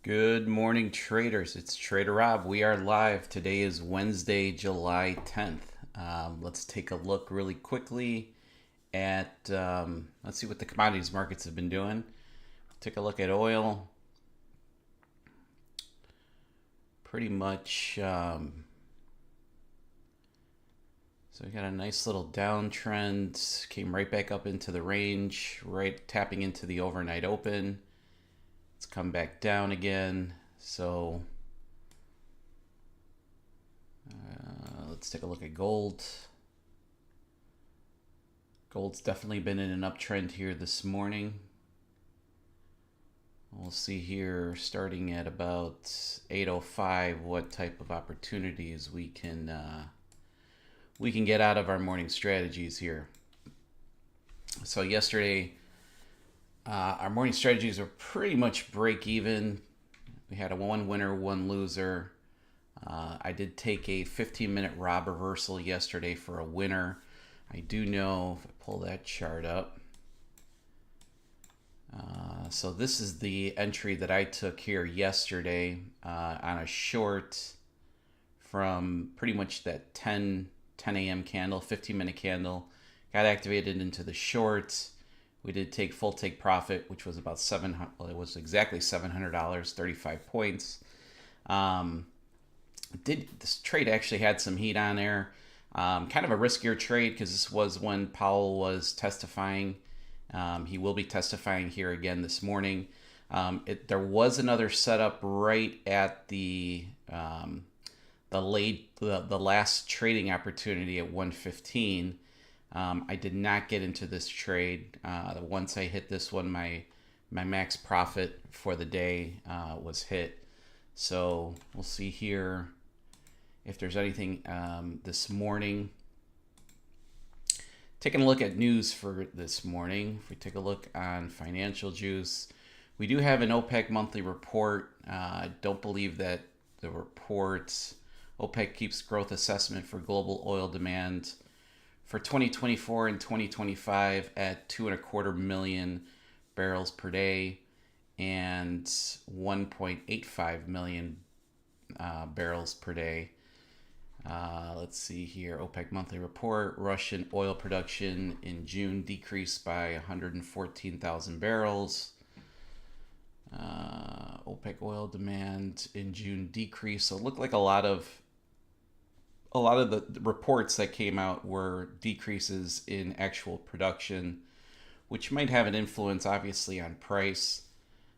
Good morning, traders. It's Trader Rob. We are live. Today is Wednesday, July 10th. Let's take a look really quickly at, let's see what the commodities markets have been doing. Take a look at oil. Pretty much, so we got a nice little downtrend. Came right back up into the range, right tapping into the overnight open. It's come back down again. So let's take a look at gold. Gold's definitely been in an uptrend here this morning. We'll see here starting at about 8:05 what type of opportunities we can get out of our morning strategies here. So yesterday, our morning strategies are pretty much break even. We had a one winner, one loser. I did take a 15-minute Rob reversal yesterday for a winner. I do know, if I pull that chart up, so this is the entry that I took here yesterday on a short from pretty much that 10 a.m. candle, 15-minute candle. Got activated into the short. We did take full take profit, which was about $700. Well, it was exactly $700, 35 points. This trade actually had some heat on there. Kind of a riskier trade because this was when Powell was testifying. He will be testifying here again this morning. There was another setup right at the last trading opportunity at 115. I did not get into this trade. Once I hit this one, my max profit for the day was hit. So we'll see here if there's anything this morning. Taking a look at news for this morning, if we take a look on financial juice, we do have an OPEC monthly report. I don't believe that the reports, OPEC keeps growth assessment for global oil demand for 2024 and 2025 at 2.25 million barrels per day and 1.85 million barrels per day. Let's see here. OPEC monthly report. Russian oil production in June decreased by 114,000 barrels. OPEC oil demand in June decreased. So it looked like a lot of the reports that came out were decreases in actual production, which might have an influence, obviously, on price.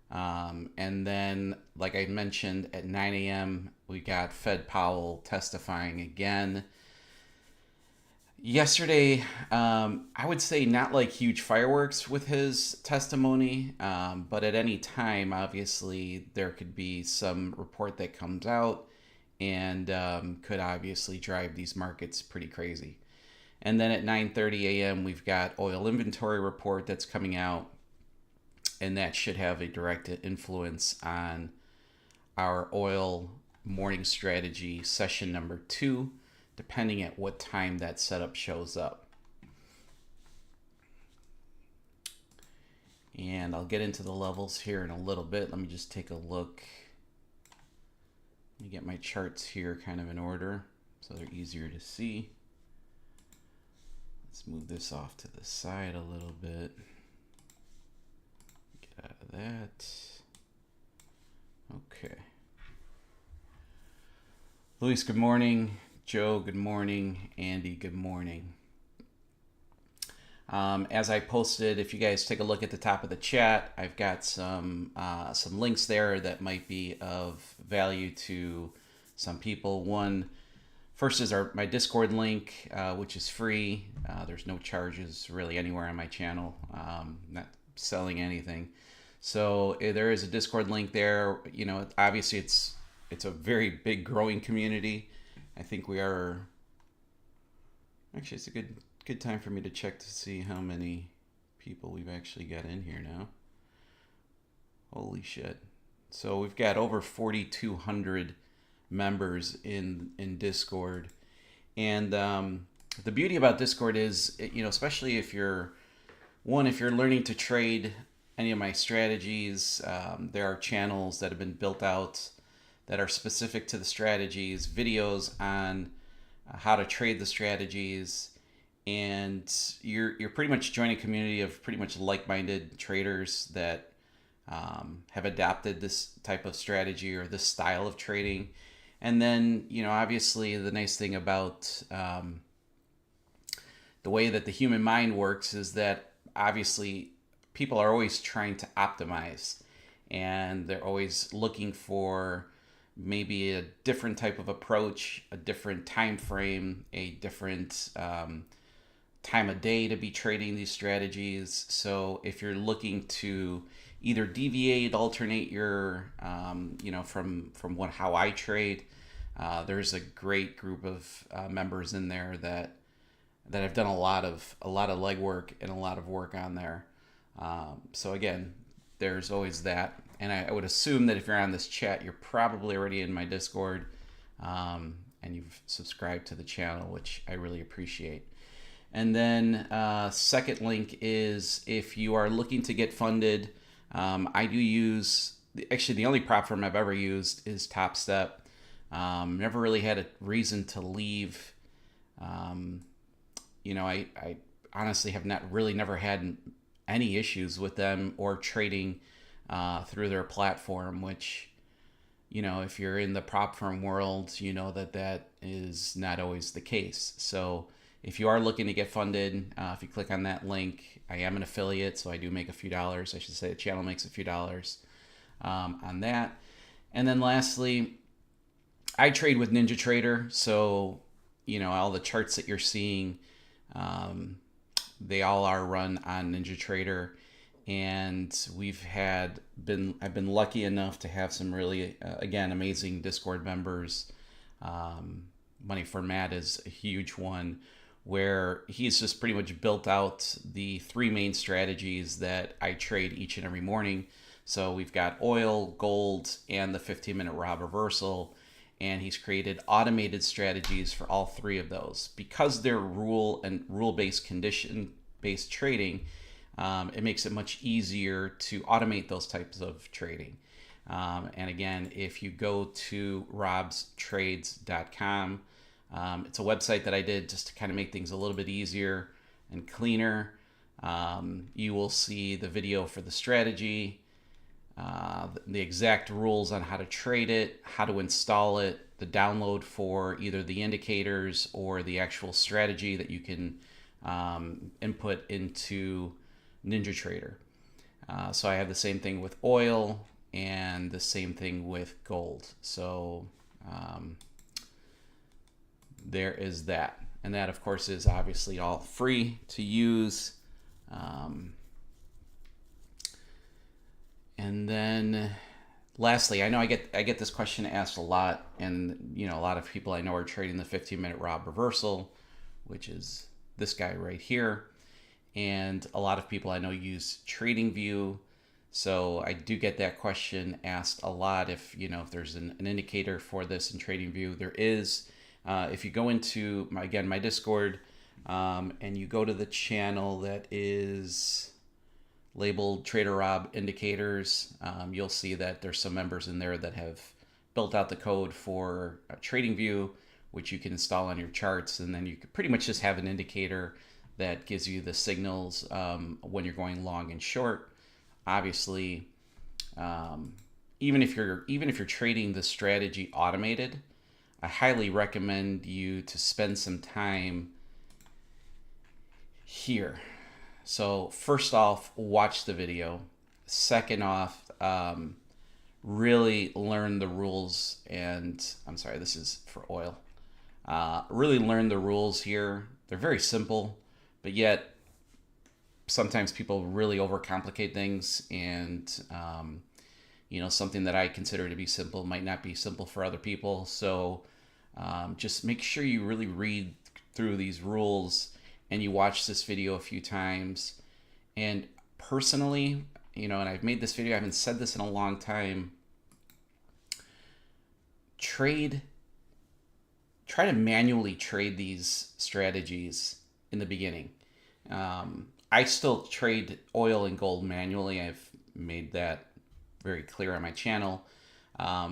And then, like I mentioned, at 9 a.m., we got Fed Powell testifying again. Yesterday, I would say not like huge fireworks with his testimony, but at any time, obviously, there could be some report that comes out and could obviously drive these markets pretty crazy. And then at 9:30 a.m., we've got oil inventory report that's coming out, and that should have a direct influence on our oil morning strategy session number 2, depending at what time that setup shows up. And I'll get into the levels here in a little bit. Let me just take a look. Let me get my charts here kind of in order so they're easier to see. Let's move this off to the side a little bit. Get out of that. Okay. Luis, good morning. Joe, good morning. Andy, good morning. As I posted, if you guys take a look at the top of the chat, I've got some links there that might be of value to some people. First is my Discord link, which is free. There's no charges really anywhere on my channel. Not selling anything. So there is a Discord link there. You know, obviously it's a very big growing community. I think we are. Actually, it's a good time for me to check to see how many people we've actually got in here now. Holy shit. So we've got over 4,200 members in Discord. And the beauty about Discord is, you know, especially if you're learning to trade any of my strategies. There are channels that have been built out that are specific to the strategies, videos on how to trade the strategies, and you're pretty much joining a community of pretty much like-minded traders that have adopted this type of strategy or this style of trading. And then, obviously the nice thing about the way that the human mind works is that obviously people are always trying to optimize, and they're always looking for maybe a different type of approach, a different time frame, a different time of day to be trading these strategies. So if you're looking to either deviate, alternate your, from how I trade, there's a great group of members in there that have done a lot of legwork and a lot of work on there. So again, there's always that. And I would assume that if you're on this chat, you're probably already in my Discord, and you've subscribed to the channel, which I really appreciate. And then second link is if you are looking to get funded, I do use, actually the only prop firm I've ever used is Top Step. Never really had a reason to leave. I honestly have never had any issues with them or trading through their platform, which, if you're in the prop firm world, you know that is not always the case. So if you are looking to get funded, if you click on that link, I am an affiliate, so I do make a few dollars. I should say the channel makes a few dollars on that. And then lastly, I trade with NinjaTrader, so all the charts that you're seeing, they all are run on NinjaTrader, and I've been lucky enough to have some really again amazing Discord members. Money for Matt is a huge one, where he's just pretty much built out the three main strategies that I trade each and every morning. So we've got oil, gold, and the 15-minute Rob reversal. And he's created automated strategies for all three of those. Because they're rule-based, condition-based trading, it makes it much easier to automate those types of trading. And again, if you go to robstrades.com, it's a website that I did just to kind of make things a little bit easier and cleaner. You will see the video for the strategy, the exact rules on how to trade it, how to install it, the download for either the indicators or the actual strategy that you can input into NinjaTrader. So I have the same thing with oil and the same thing with gold. So there is that. And that, of course, is obviously all free to use. And then lastly, I know I get this question asked a lot, and a lot of people I know are trading the 15-minute Rob reversal, which is this guy right here. And a lot of people I know use TradingView. So I do get that question asked a lot if there's an indicator for this in TradingView. There is. If you go into my Discord, and you go to the channel that is labeled TraderRob Indicators, you'll see that there's some members in there that have built out the code for TradingView, which you can install on your charts, and then you could pretty much just have an indicator that gives you the signals when you're going long and short. Obviously, even if you're trading the strategy automated, I highly recommend you to spend some time here. So first off, watch the video. Second off, really learn the rules. And I'm sorry, this is for oil. Really learn the rules here. They're very simple, but yet sometimes people really overcomplicate things, and something that I consider to be simple might not be simple for other people. So just make sure you really read through these rules and you watch this video a few times. And personally, and I've made this video, I haven't said this in a long time, try to manually trade these strategies in the beginning. I still trade oil and gold manually. I've made that very clear on my channel,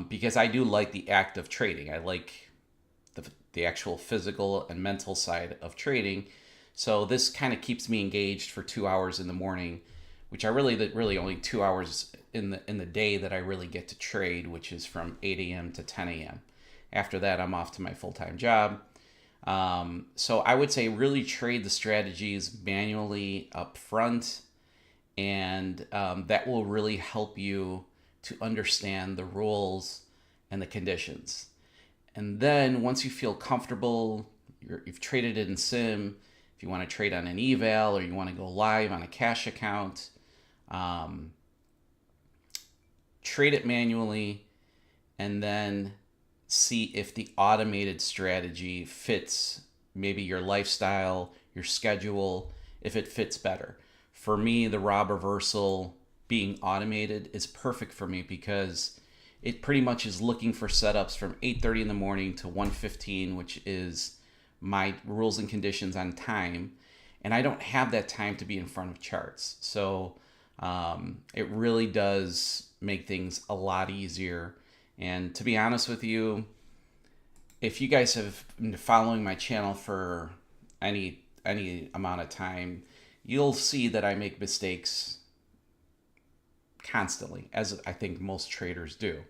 because I do like the act of trading. I like the actual physical and mental side of trading. So this kind of keeps me engaged for 2 hours in the morning, which I really only 2 hours in the day that I really get to trade, which is from 8 a.m. to 10 a.m. After that, I'm off to my full-time job. So I would say really trade the strategies manually up front, and that will really help you to understand the rules and the conditions. And then once you feel comfortable, you've traded it in sim, if you want to trade on an eval or you want to go live on a cash account, trade it manually, and then see if the automated strategy fits maybe your lifestyle, your schedule, if it fits better. For me, the Rob reversal being automated is perfect for me because it pretty much is looking for setups from 8:30 in the morning to 1:15, which is my rules and conditions on time, and I don't have that time to be in front of charts. So it really does make things a lot easier. And to be honest with you, if you guys have been following my channel for any amount of time, you'll see that I make mistakes constantly, as I think most traders do.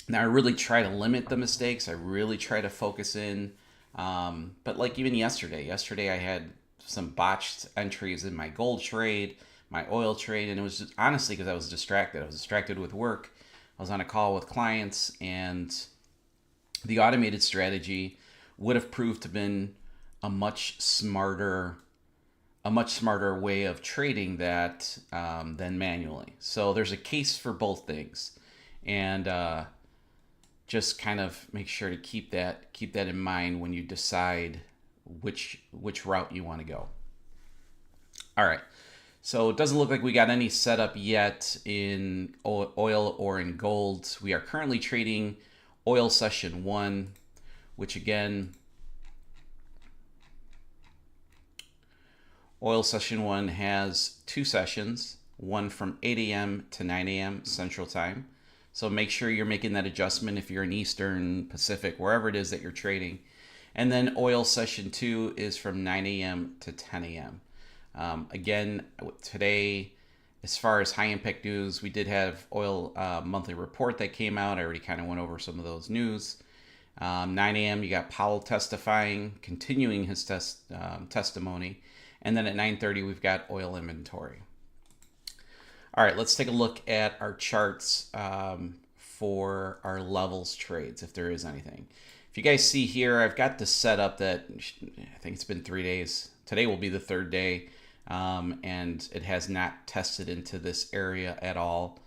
Now, I really try to limit the mistakes. I really try to focus in. But like even yesterday I had some botched entries in my gold trade, my oil trade, and it was just, honestly because I was distracted. I was distracted with work. I was on a call with clients, and the automated strategy would have proved to have been a much smarter way of trading that than manually. So there's a case for both things, and just kind of make sure to keep that in mind when you decide which route you want to go. All right. So it doesn't look like we got any setup yet in oil or in gold. We are currently trading oil session 1, which again, oil session 1 has 2 sessions, one from 8 a.m. to 9 a.m. Central Time. So make sure you're making that adjustment if you're in Eastern, Pacific, wherever it is that you're trading. And then oil session 2 is from 9 a.m. to 10 a.m. Again, today, as far as high impact news, we did have oil monthly report that came out. I already kind of went over some of those news. 9 a.m. you got Powell testifying, continuing his testimony. And then at 9:30 we've got oil inventory. All right, let's take a look at our charts for our levels trades, if there is anything. If you guys see here, I've got this set up that I think it's been 3 days. Today will be the 3rd day, and it has not tested into this area at all.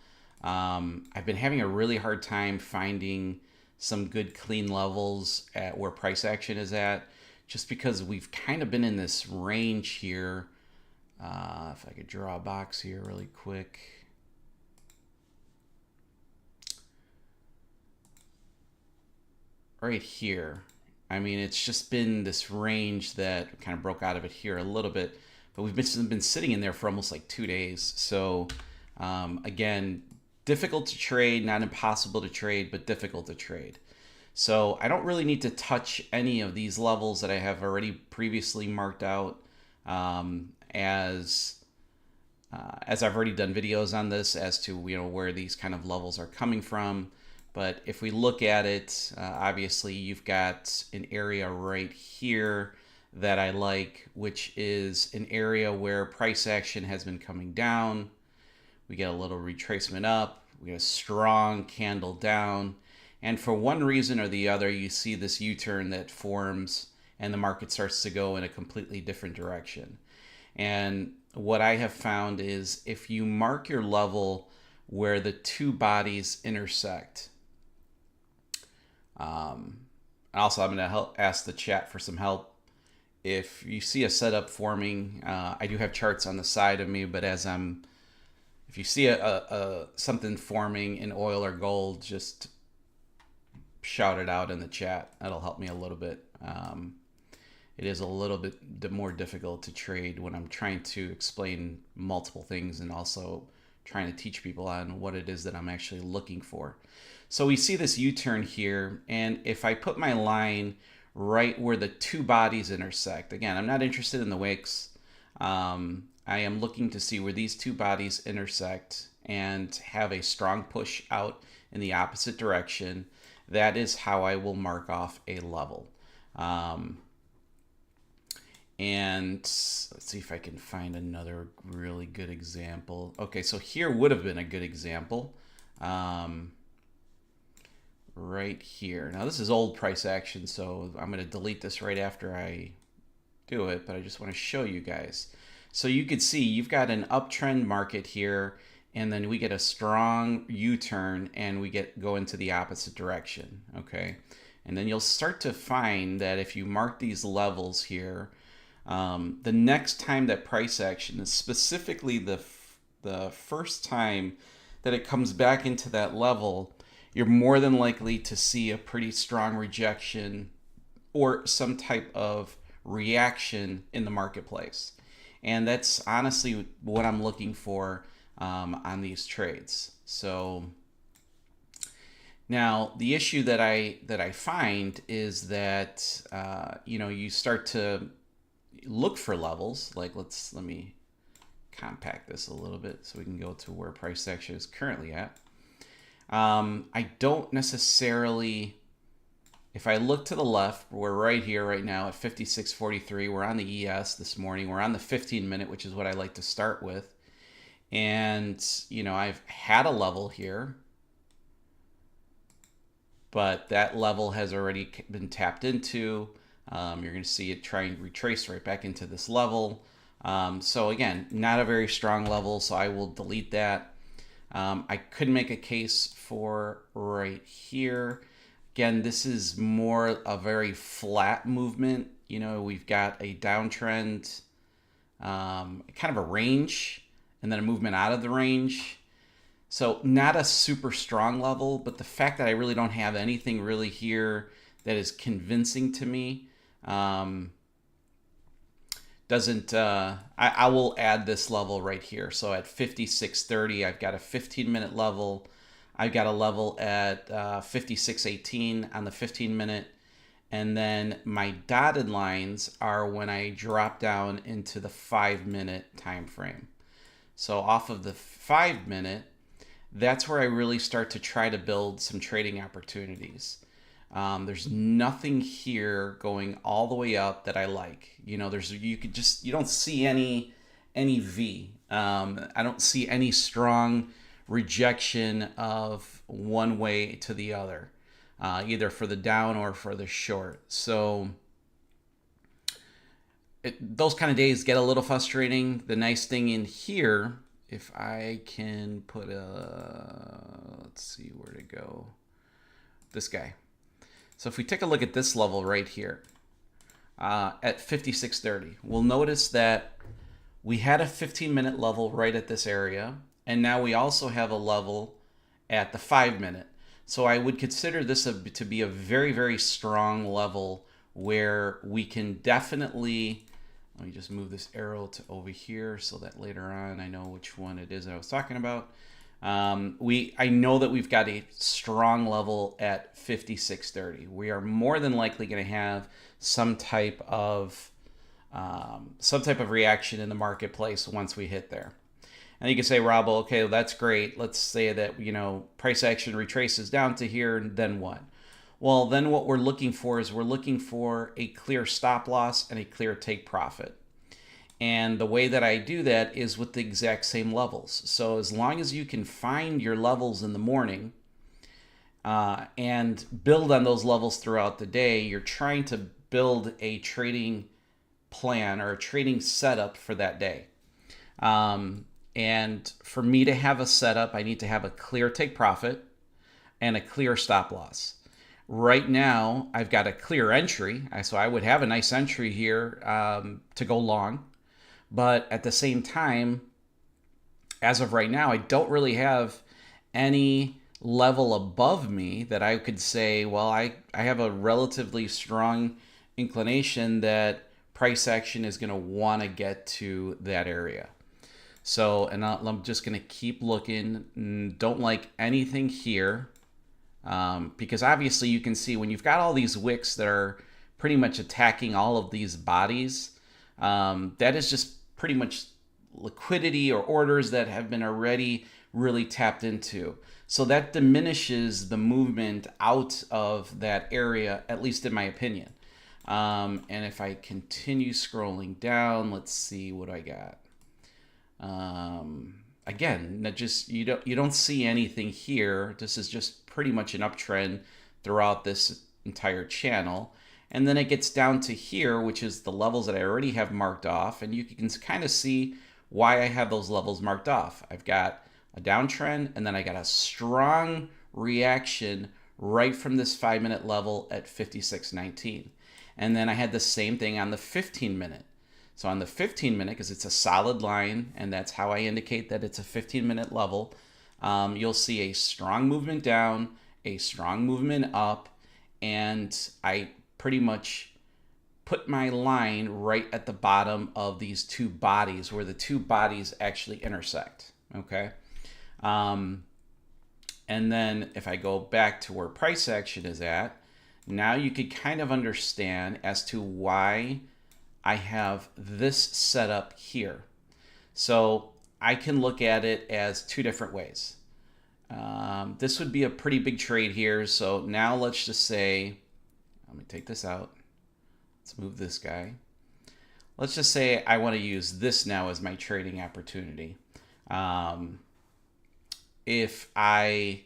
I've been having a really hard time finding some good clean levels at where price action is at, just because we've kind of been in this range here. If I could draw a box here really quick. Right here. I mean, it's just been this range that kind of broke out of it here a little bit, but we've been sitting in there for almost like 2 days. So again, difficult to trade, not impossible to trade, but difficult to trade. So I don't really need to touch any of these levels that I have already previously marked out, as I've already done videos on this as to where these kind of levels are coming from. But if we look at it, obviously you've got an area right here that I like, which is an area where price action has been coming down. We get a little retracement up, we get a strong candle down, and for one reason or the other, you see this U-turn that forms and the market starts to go in a completely different direction. And what I have found is if you mark your level where the two bodies intersect, also I'm going to ask the chat for some help. If you see a setup forming, I do have charts on the side of me, but if you see something forming in oil or gold, just shout it out in the chat. That'll help me a little bit. it is a little bit more difficult to trade when I'm trying to explain multiple things and also trying to teach people on what it is that I'm actually looking for. So we see this U-turn here, and if I put my line right where the two bodies intersect, again, I'm not interested in the wicks. I am looking to see where these two bodies intersect and have a strong push out in the opposite direction. That is how I will mark off a level. And let's see if I can find another really good example. Okay, so here would have been a good example. Right here. Now this is old price action, so I'm going to delete this right after I do it, but I just want to show you guys. So you could see you've got an uptrend market here, and then we get a strong U-turn and we go into the opposite direction, okay? And then you'll start to find that if you mark these levels here, the next time that price action is specifically the first time that it comes back into that level, you're more than likely to see a pretty strong rejection or some type of reaction in the marketplace. And that's honestly what I'm looking for on these trades. So now the issue that I find is that you start to look for levels. Like let me compact this a little bit so we can go to where price action is currently at. I don't necessarily, if I look to the left, we're right here right now at 56.43. We're on the ES this morning. We're on the 15-minute, which is what I like to start with. And, I've had a level here, but that level has already been tapped into. You're going to see it try and retrace right back into this level. So again, not a very strong level, so I will delete that. I could make a case for right here. Again, this is more a very flat movement. We've got a downtrend, kind of a range, and then a movement out of the range. So not a super strong level, but the fact that I really don't have anything really here that is convincing to me doesn't, I will add this level right here. So at 56.30, I've got a 15-minute level. I've got a level at 56.18 on the 15-minute. And then my dotted lines are when I drop down into the 5-minute time frame. So off of the 5-minute, that's where I really start to try to build some trading opportunities. There's nothing here going all the way up that I like. You don't see any V. I don't see any strong rejection of one way to the other, either for the down or for the short. So those kind of days get a little frustrating. The nice thing in here, if I can put let's see where to go, this guy. So if we take a look at this level right here at 56.30, we'll notice that we had a 15-minute level right at this area, and now we also have a level at the 5-minute. So I would consider this to be a very, very strong level where we can definitely, let me just move this arrow to over here so that later on I know which one it is that I was talking about. I know that we've got a strong level at 56.30. We are more than likely going to have some type of reaction in the marketplace once we hit there. And you can say, Rob, well, okay, well, that's great. Let's say that price action retraces down to here, and then what? Well, then what we're looking for is a clear stop loss and a clear take profit. And the way that I do that is with the exact same levels. So as long as you can find your levels in the morning and build on those levels throughout the day, you're trying to build a trading plan or a trading setup for that day. And for me to have a setup, I need to have a clear take profit and a clear stop loss. Right now, I've got a clear entry. So I would have a nice entry here to go long. But at the same time, as of right now, I don't really have any level above me that I could say, well, I have a relatively strong inclination that price action is going to want to get to that area. So, and I'm just going to keep looking. Don't like anything here, because obviously you can see when you've got all these wicks that are pretty much attacking all of these bodies, that is just pretty much liquidity or orders that have been already really tapped into. So that diminishes the movement out of that area, at least in my opinion. And if I continue scrolling down, let's see what I got. Again, that just you don't see anything here. This is just pretty much an uptrend throughout this entire channel. And then it gets down to here, which is the levels that I already have marked off. And you can kind of see why I have those levels marked off. I've got a downtrend, and then I got a strong reaction right from this 5-minute level at 56.19. And then I had the same thing on the 15-minute. So on the 15-minute, because it's a solid line, and that's how I indicate that it's a 15-minute level, you'll see a strong movement down, a strong movement up, and I pretty much put my line right at the bottom of these two bodies where the two bodies actually intersect, okay? And then if I go back to where price action is at, now you could kind of understand as to why I have this set up here. So I can look at it as two different ways. This would be a pretty big trade here. So now let's just say, let me take this out. Let's move this guy. Let's just say I want to use this now as my trading opportunity. If I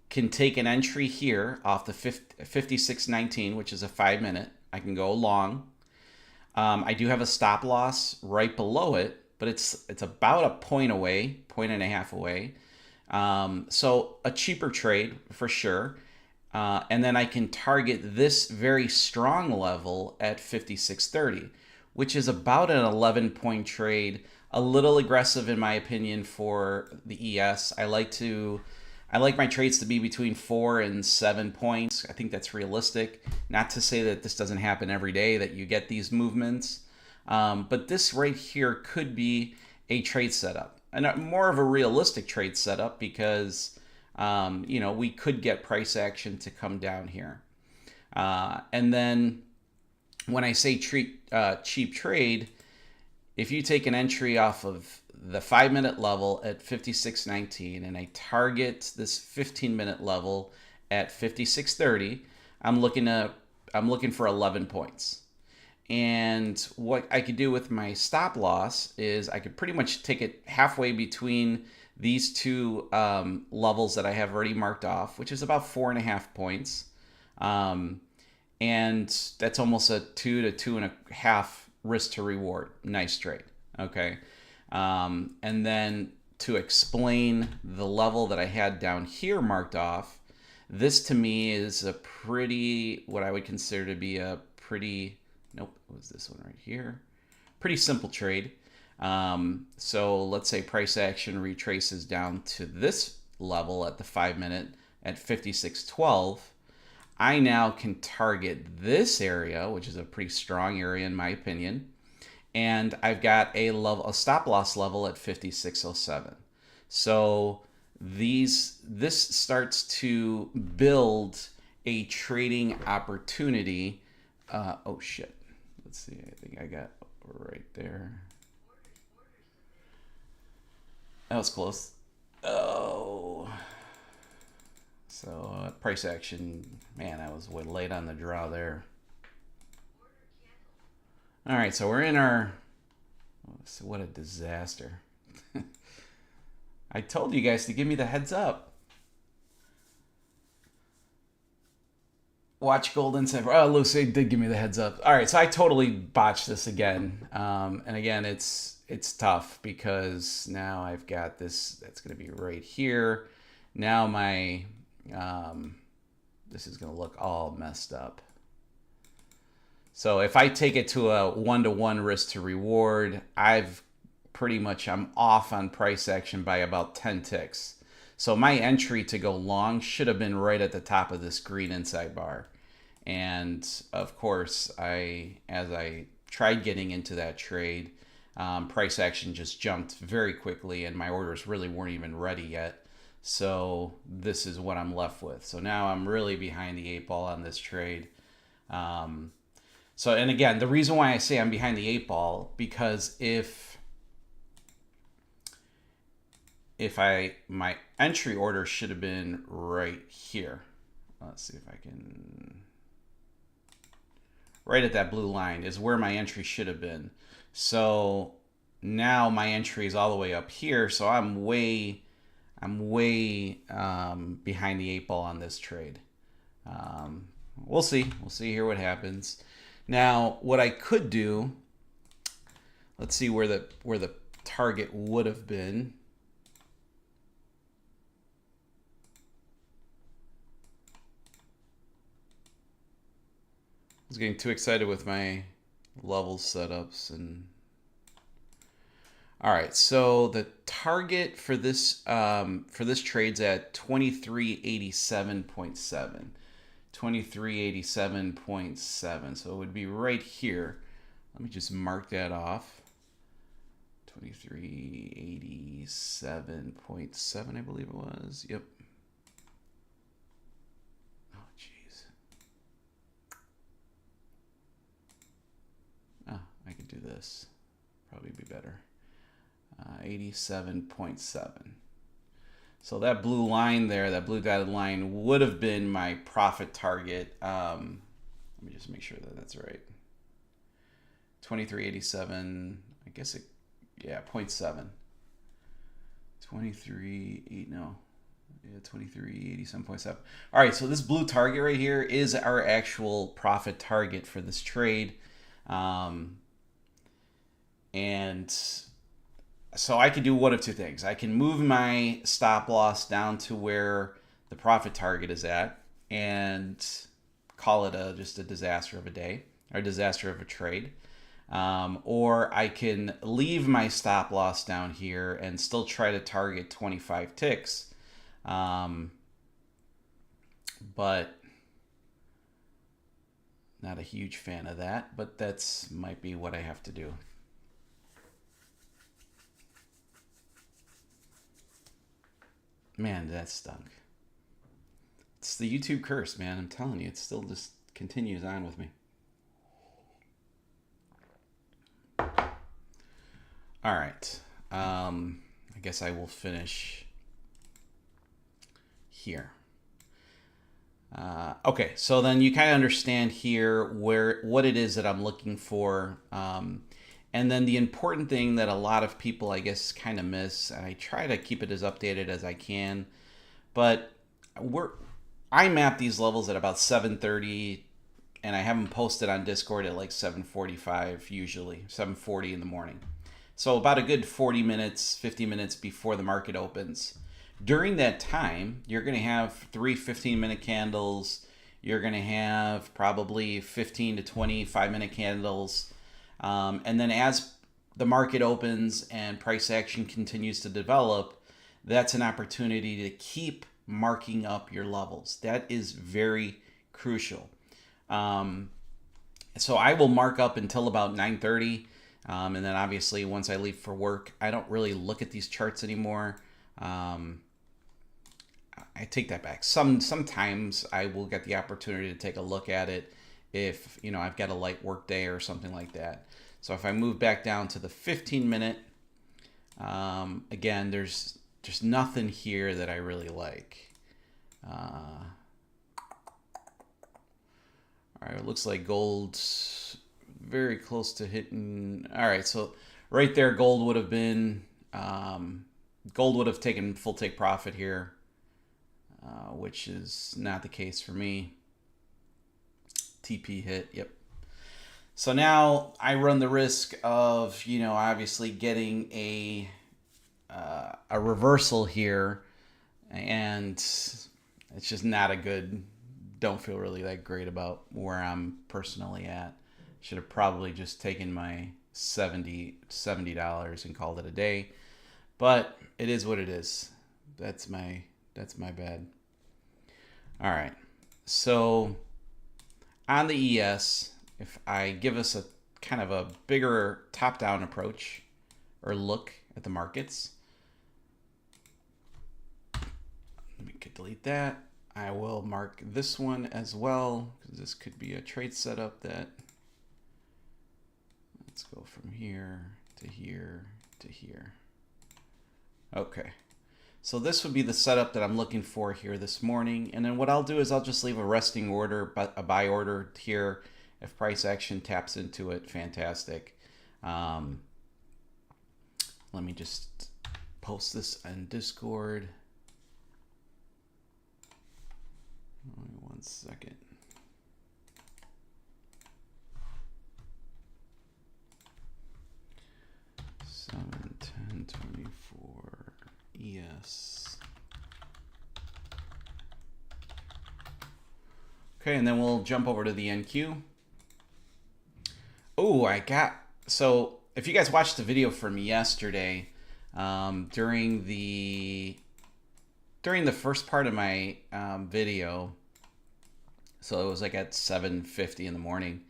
can take an entry here off the 56.19, which is a 5-minute, I can go long. I do have a stop loss right below it, but it's about a point away, point and a half away. So a cheaper trade for sure. And then I can target this very strong level at 56.30, which is about an 11-point trade. A little aggressive in my opinion for the ES. I like my trades to be between 4 and 7 points. I think that's realistic. Not to say that this doesn't happen every day, that you get these movements. But this right here could be a trade setup. And more of a realistic trade setup because, we could get price action to come down here. And then when I say cheap trade, if you take an entry off of the 5-minute level at 56.19 and I target this 15-minute level at 56.30, I'm looking for 11 points. And what I could do with my stop loss is I could pretty much take it halfway between these two levels that I have already marked off, which is about 4.5 points. And that's almost a 2 to 2.5 risk to reward. Nice trade. Okay. And then to explain the level that I had down here marked off, this to me is a pretty, what I would consider to be a pretty, nope, it was this one right here. Pretty simple trade. So let's say price action retraces down to this level at the 5-minute at 56.12. I now can target this area, which is a pretty strong area in my opinion. And I've got a stop loss level at 56.07. So this starts to build a trading opportunity. Oh shit. Let's see. I think I got right there. That was close. Oh. So price action, man, I was way late on the draw there. All right, so we're in our, what a disaster. I told you guys to give me the heads up. Watch gold and silver. Oh, Lucy did give me the heads up. All right, so I totally botched this again. And again, it's tough because now I've got this, that's going to be right here. Now my, this is going to look all messed up. So if I take it to a 1-to-1 risk to reward, I'm off on price action by about 10 ticks. So my entry to go long should have been right at the top of this green inside bar. And of course, as I tried getting into that trade. Price action just jumped very quickly, and my orders really weren't even ready yet. So this is what I'm left with. So now I'm really behind the 8 ball on this trade. So, and again, the reason why I say I'm behind the 8 ball, because if my entry order should have been right here. Let's see if I can, right at that blue line is where my entry should have been. So now my entry is all the way up here. So I'm way behind the 8 ball on this trade. We'll see here what happens. Now, what I could do, let's see where the target would have been. I was getting too excited with my level setups. And all right, so the target for this trade's at 2387.7. 2387.7. So it would be right here. Let me just mark that off. 2387.7, I believe it was. Yep. Oh, jeez. Oh, I could do this. Probably be better. 87.7. So that blue line there, that blue dotted line, would have been my profit target. Let me just make sure that that's right. 2387, I guess it, yeah, 0.7. 2387.7. All right, so this blue target right here is our actual profit target for this trade. And so I can do one of two things. I can move my stop loss down to where the profit target is at and call it just a disaster of a day or a disaster of a trade. Or I can leave my stop loss down here and still try to target 25 ticks. But not a huge fan of that, but that's might be what I have to do. Man, that stunk. It's the YouTube curse, man. I'm telling you, it still just continues on with me. All right. I guess I will finish here. Okay, so then you kind of understand here what it is that I'm looking for. And then the important thing that a lot of people, I guess, kind of miss, and I try to keep it as updated as I can, but I map these levels at about 7:30, and I have them posted on Discord at like 7:45 usually, 7:40 in the morning. So about a good 40 minutes, 50 minutes before the market opens. During that time, you're going to have 3 15-minute candles. You're going to have probably 15 to 25-minute candles. And then as the market opens and price action continues to develop, that's an opportunity to keep marking up your levels. That is very crucial. So I will mark up until about 9:30. And then obviously once I leave for work, I don't really look at these charts anymore. I take that back. Sometimes I will get the opportunity to take a look at it if, you know, I've got a light work day or something like that. So if I move back down to the 15-minute, again, there's just nothing here that I really like. All right, it looks like gold's very close to hitting. All right, so right there, gold would have been, gold would have taken full take profit here, which is not the case for me. TP hit, yep. So now I run the risk of, you know, obviously getting a reversal here, and it's just not a good, don't feel really that great about where I'm personally at. Should have probably just taken my $70 and called it a day, but it is what it is. That's my bad. All right, so on the ES, if I give us a kind of a bigger top-down approach or look at the markets. Let me delete that. I will mark this one as well, because this could be a trade setup that, let's go from here to here to here. Okay, so this would be the setup that I'm looking for here this morning. And then what I'll do is I'll just leave a resting order, a buy order here. If price action taps into it, fantastic. Let me just post this in Discord. Only 1 second. Seven, 10, 24, ES. Okay, and then we'll jump over to the NQ. Oh, so if you guys watched the video from yesterday, during the first part of my video, so it was like at 7:50 in the morning.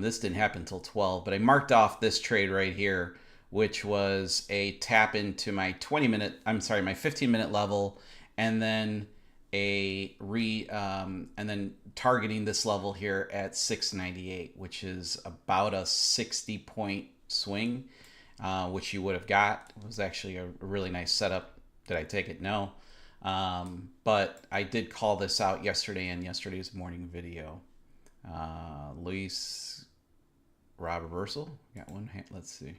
This didn't happen until 12, but I marked off this trade right here, which was a tap into my 15-minute level, and then and then targeting this level here at 698, which is about a 60-point swing, which you would have got. It was actually a really nice setup. Did I take it? No. But I did call this out yesterday in yesterday's morning video. Luis Rob reversal. Got one hand. Let's see.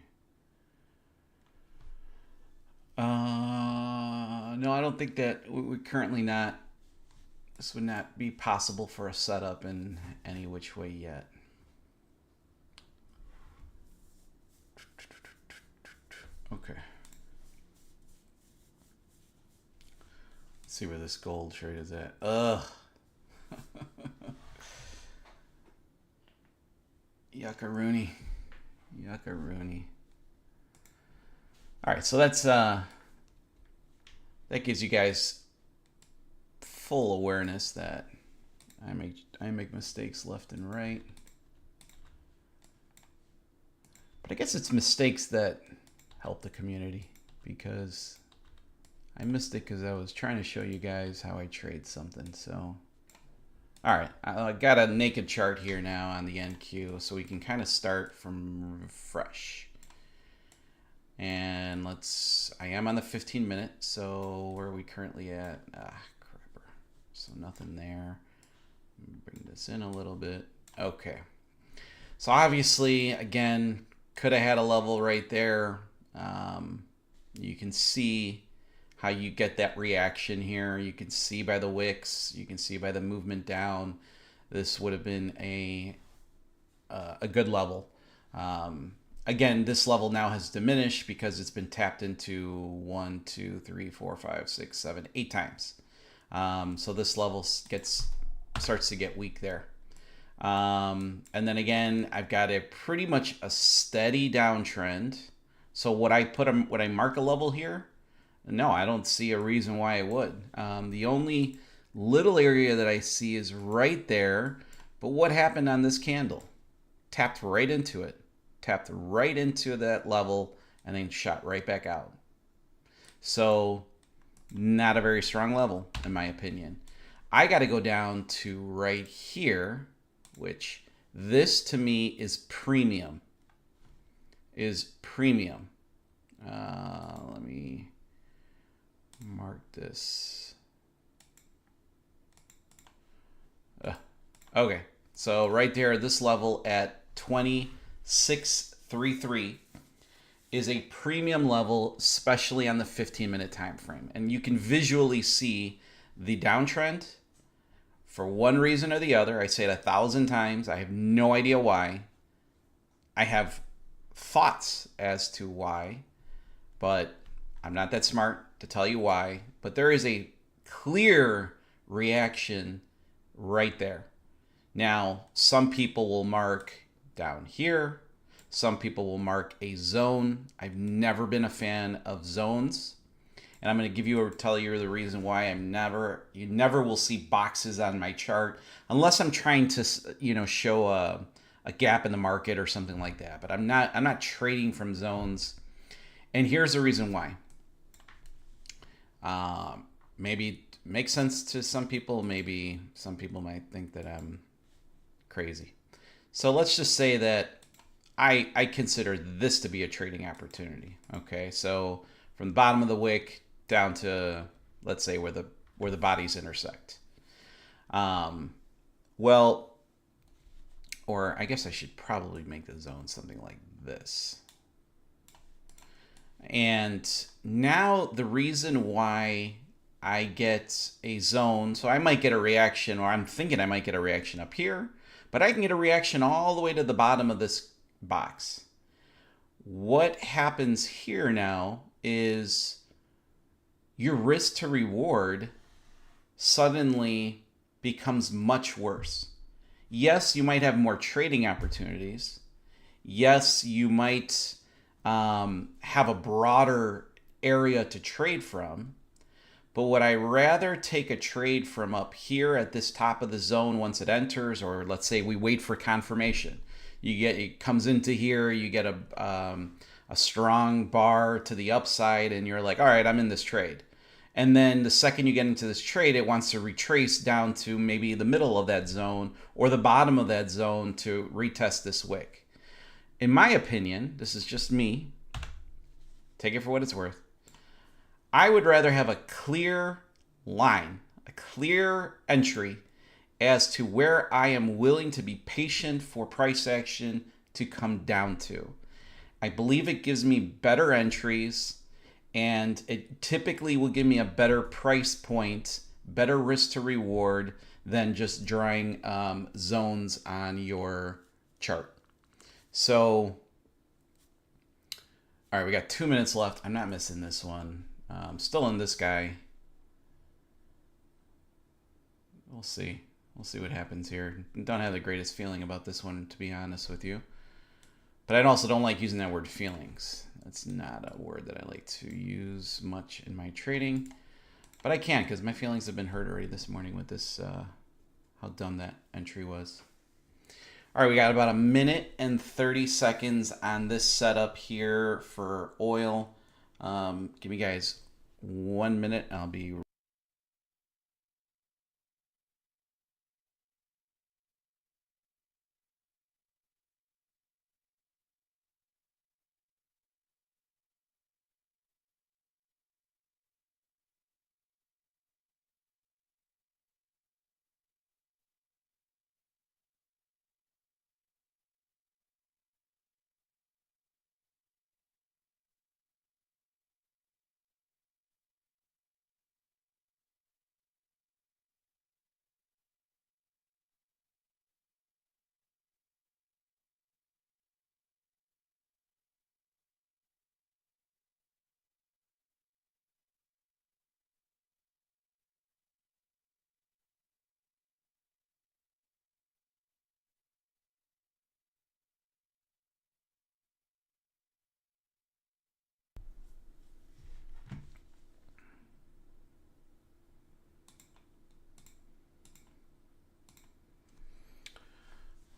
No, I don't think that we currently not. This would not be possible for a setup in any which way yet. Okay. Let's see where this gold trade is at. Ugh. Yuckaroony. Yuckaroony. All right, so that's that gives you guys full awareness that I make mistakes left and right. But I guess it's mistakes that help the community, because I missed it because I was trying to show you guys how I trade something. So, all right, I got a naked chart here now on the NQ, so we can kind of start from fresh. And I am on the 15-minute, so where are we currently at? Crapper. So nothing there. Bring this in a little bit. Okay. So obviously, again, could have had a level right there. You can see how you get that reaction here. You can see by the wicks. You can see by the movement down. This would have been a good level. Again, this level now has diminished because it's been tapped into 1, 2, 3, 4, 5, 6, 7, 8 times. So this level starts to get weak there. And then again, I've got pretty much a steady downtrend. So would I mark a level here? No, I don't see a reason why I would. The only little area that I see is right there. But what happened on this candle? Tapped right into it. Tapped right into that level and then shot right back out. So not a very strong level, in my opinion. I got to go down to right here, which this to me is premium. Let me mark this. Okay, so right there, this level at 2633 is a premium level, especially on the 15-minute time frame. And you can visually see the downtrend for one reason or the other. I say it 1,000 times. I have no idea why. I have thoughts as to why, but I'm not that smart to tell you why. But there is a clear reaction right there. Now, some people will mark down here. Some people will mark a zone. I've never been a fan of zones. And I'm going to tell you the reason why you never will see boxes on my chart unless I'm trying to, show a a gap in the market or something like that. But I'm not trading from zones. And here's the reason why. Maybe makes sense to some people. Maybe some people might think that I'm crazy. So let's just say that I consider this to be a trading opportunity. Okay, so from the bottom of the wick down to, let's say, where the bodies intersect. Well, or I guess I should probably make the zone something like this. And now the reason why I get a zone, so I might get a reaction, or I'm thinking I might get a reaction up here, but I can get a reaction all the way to the bottom of this box. What happens here now is your risk to reward suddenly becomes much worse. Yes, you might have more trading opportunities. Yes, you might have a broader area to trade from. But would I rather take a trade from up here at this top of the zone once it enters, or let's say we wait for confirmation? It comes into here, you get a strong bar to the upside, and you're like, all right, I'm in this trade. And then the second you get into this trade, it wants to retrace down to maybe the middle of that zone or the bottom of that zone to retest this wick. In my opinion, this is just me, take it for what it's worth, I would rather have a clear line, a clear entry as to where I am willing to be patient for price action to come down to. I believe it gives me better entries, and it typically will give me a better price point, better risk to reward than just drawing zones on your chart. So, all right, we got 2 minutes left. I'm not missing this one. Still in this guy. We'll see. We'll see what happens here. Don't have the greatest feeling about this one, to be honest with you. But I also don't like using that word feelings. That's not a word that I like to use much in my trading. But I can, because my feelings have been hurt already this morning with this, how dumb that entry was. All right, we got about 1 minute and 30 seconds on this setup here for oil. Give me guys 1 minute. I'll be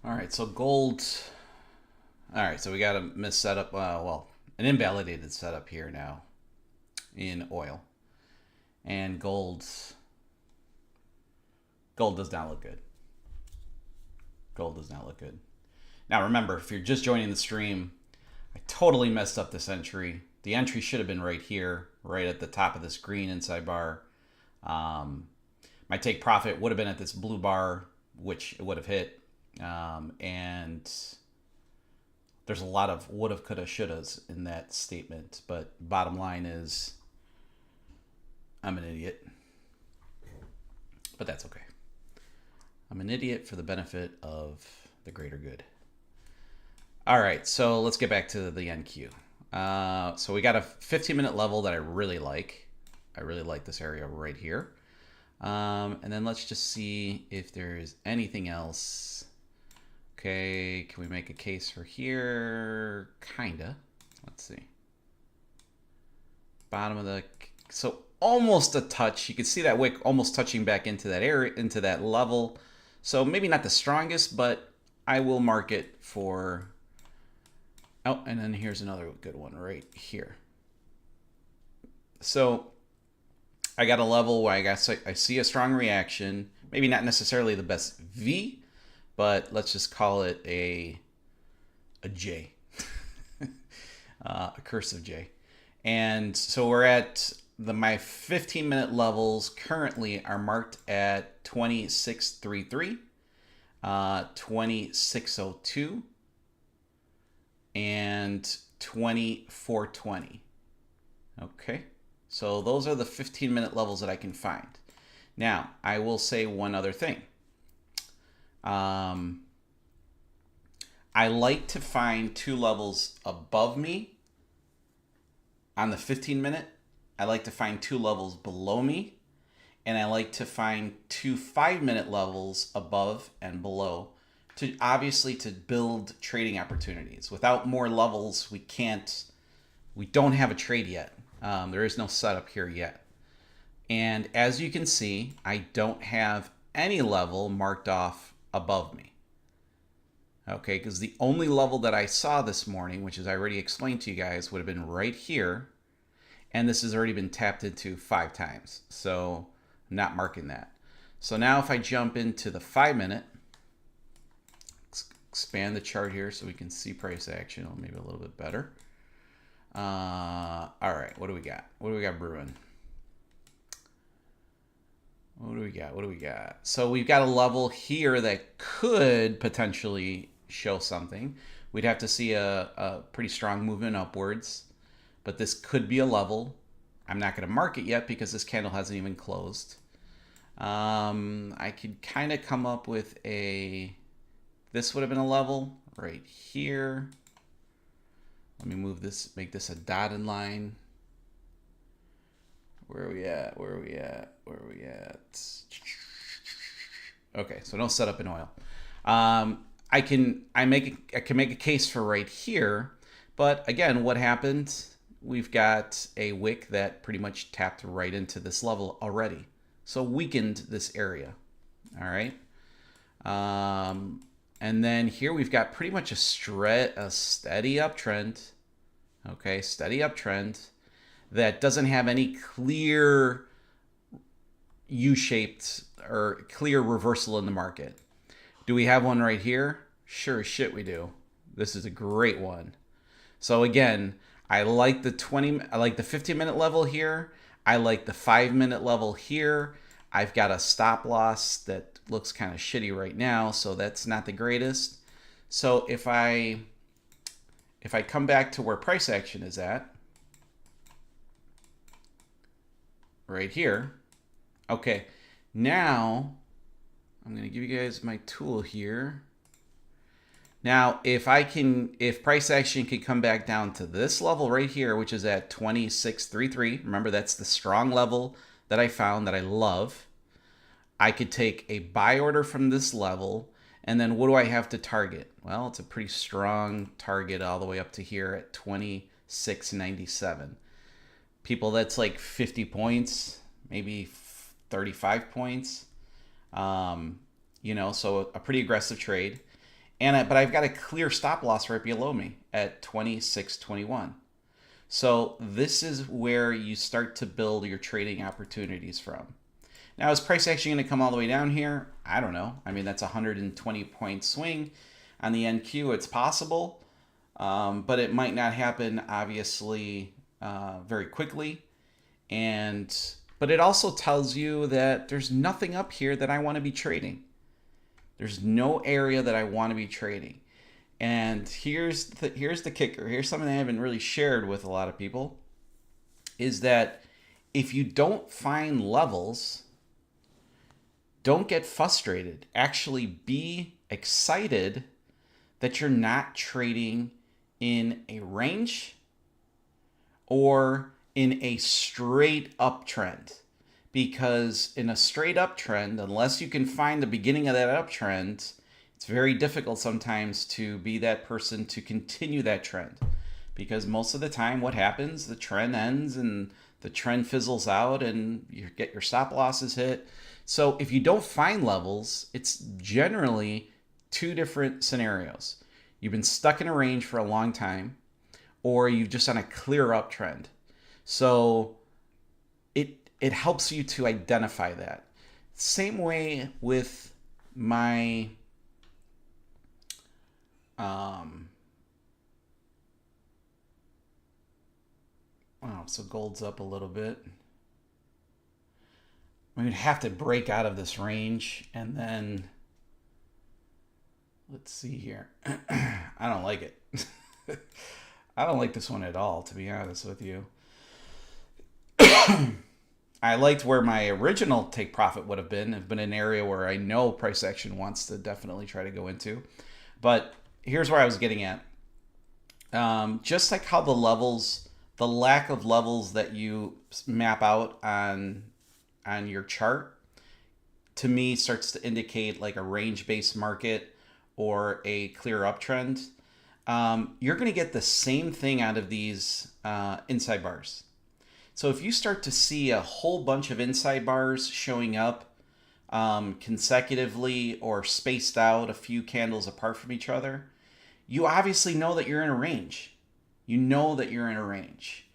all right. So gold. All right, so we got a miss setup. Well, an invalidated setup here now in oil, and gold. Gold does not look good. Gold does not look good. Now remember, if you're just joining the stream, I totally messed up this entry. The entry should have been right here, right at the top of this green inside bar. My take profit would have been at this blue bar, which it would have hit. And there's a lot of woulda, coulda, shouldas in that statement. But bottom line is, I'm an idiot. But that's okay. I'm an idiot for the benefit of the greater good. All right, so let's get back to the NQ. So we got a 15-minute level that I really like. I really like this area right here. And then let's just see if there's anything else. Okay, can we make a case for here? Kinda. Let's see. Bottom of the, so almost a touch. You can see that wick almost touching back into that area, into that level. So maybe not the strongest, but I will mark it for, oh, and then here's another good one right here. So I got a level where I see a strong reaction, maybe not necessarily the best V, but let's just call it a J, a cursive J. And so we're at my 15-minute levels currently are marked at 2633, 2602, and 2420. Okay, so those are the 15-minute levels that I can find. Now, I will say one other thing. I like to find two levels above me on the 15-minute. I like to find two levels below me, and I like to find two 5-minute levels above and below to obviously to build trading opportunities. Without more levels, we don't have a trade yet. There is no setup here yet. And as you can see, I don't have any level marked off above me. Okay, because the only level that I saw this morning, which as I already explained to you guys, would have been right here. And this has already been tapped into 5 times. So I'm not marking that. So now if I jump into the 5-minute, expand the chart here so we can see price action, maybe a little bit better. All right, what do we got? What do we got brewing? What do we got? What do we got? So we've got a level here that could potentially show something. We'd have to see a pretty strong movement upwards, but this could be a level. I'm not going to mark it yet because this candle hasn't even closed. I could kind of come up with this would have been a level right here. Let me move this, make this a dotted line. Where are we at? Where are we at? Where are we at? Okay, so don't set up in oil. I can make a case for right here, but again, what happened? We've got a wick that pretty much tapped right into this level already, so weakened this area. All right, and then here we've got pretty much a steady uptrend. Okay, steady uptrend that doesn't have any clear U-shaped or clear reversal in the market. Do we have one right here? Sure as shit we do. This is a great one. So again, I like the 15-minute level here. I like the 5-minute level here. I've got a stop loss that looks kind of shitty right now, so that's not the greatest. So if I come back to where price action is at, right here, okay, now I'm going to give you guys my tool here. Now, if price action can come back down to this level right here, which is at 2633, remember that's the strong level that I found that I love. I could take a buy order from this level, and then what do I have to target? Well, it's a pretty strong target all the way up to here at 2697. People, that's like 50 points, maybe 35 points. You know, so a pretty aggressive trade. But I've got a clear stop loss right below me at 2621. So this is where you start to build your trading opportunities from. Now, is price action going to come all the way down here? I don't know. I mean, that's a 120 point swing on the NQ. It's possible, but it might not happen, obviously, very quickly. But it also tells you that there's nothing up here that I want to be trading. There's no area that I want to be trading. And here's the kicker. Here's something I haven't really shared with a lot of people, is that if you don't find levels, don't get frustrated. Actually be excited that you're not trading in a range or in a straight uptrend. Because in a straight uptrend, unless you can find the beginning of that uptrend, it's very difficult sometimes to be that person to continue that trend. Because most of the time what happens, the trend ends and the trend fizzles out and you get your stop losses hit. So if you don't find levels, it's generally two different scenarios. You've been stuck in a range for a long time, or you've just on a clear uptrend. So it helps you to identify that. Same way with my so gold's up a little bit. We would have to break out of this range, and then let's see here. I don't like it. I don't like this one at all, to be honest with you. I liked where my original take profit would have been an area where I know price action wants to definitely try to go into. But here's where I was getting at. Just like how the lack of levels that you map out on your chart, to me starts to indicate like a range-based market or a clear uptrend. You're going to get the same thing out of these inside bars. So if you start to see a whole bunch of inside bars showing up consecutively or spaced out a few candles apart from each other, you obviously know that you're in a range. You know that you're in a range.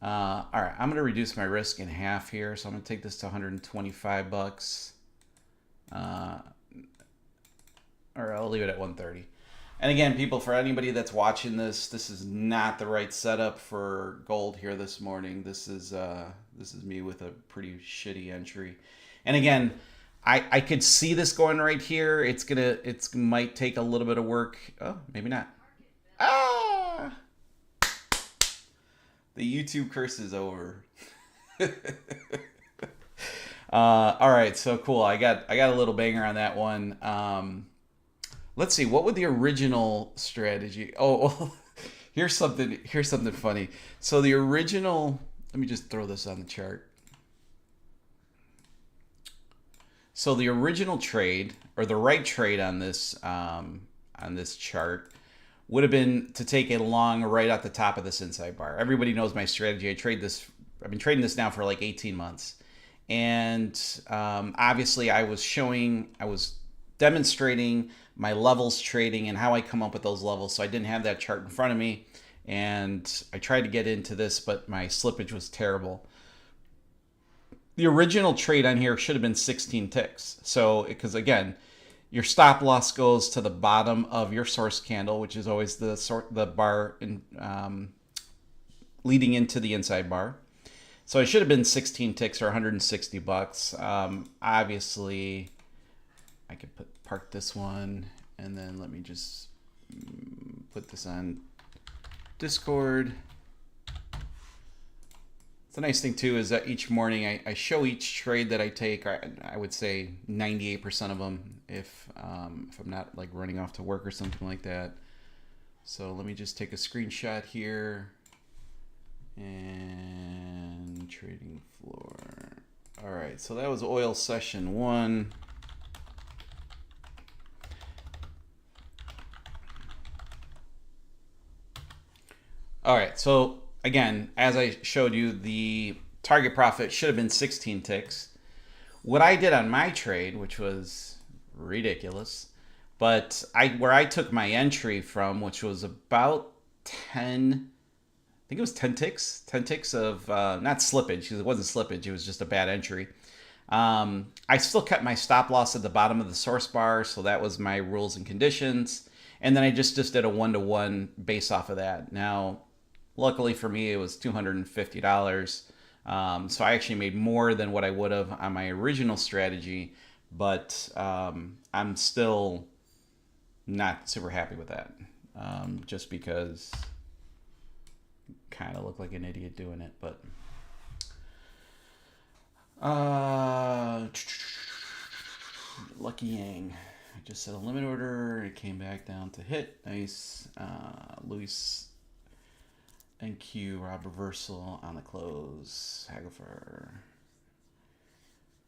All right, I'm going to reduce my risk in half here. So I'm going to take this to $125. Or I'll leave it at 130. And again, people, for anybody that's watching this, this is not the right setup for gold here this morning. This is me with a pretty shitty entry. And again, I could see this going right here. It might take a little bit of work. Oh, maybe not. Ah! The YouTube curse is over. All right, so cool. I got a little banger on that one. Let's see, what would the original strategy? Oh, well, here's something funny. So the original, let me just throw this on the chart. So the original trade, or the right trade on this chart, would have been to take a long right at the top of this inside bar. Everybody knows my strategy. I've been trading this now for like 18 months. And obviously I was demonstrating my levels trading and how I come up with those levels. So I didn't have that chart in front of me, and I tried to get into this, but my slippage was terrible. The original trade on here should have been 16 ticks. So, because again, your stop loss goes to the bottom of your source candle, which is always the bar leading into the inside bar. So it should have been 16 ticks or $160. Obviously, I could park this one, and then let me just put this on Discord. The nice thing too is that each morning I show each trade that I take. I would say 98% of them, if I'm not like running off to work or something like that. So let me just take a screenshot here, and trading floor. All right, so that was oil session 1. All right, so again, as I showed you, the target profit should have been 16 ticks. What I did on my trade, which was ridiculous, but where I took my entry from, which was about 10, I think it was 10 ticks, 10 ticks of, not slippage, because it wasn't slippage, it was just a bad entry. I still kept my stop loss at the bottom of the source bar, so that was my rules and conditions. And then I just did a 1-to-1 base off of that. Now, luckily for me, it was $250. So I actually made more than what I would have on my original strategy, but I'm still not super happy with that, just because kind of look like an idiot doing it. But Lucky Yang, I just set a limit order. It came back down to hit. Nice. Luis NQ, Rob reversal on the close. Hagofer.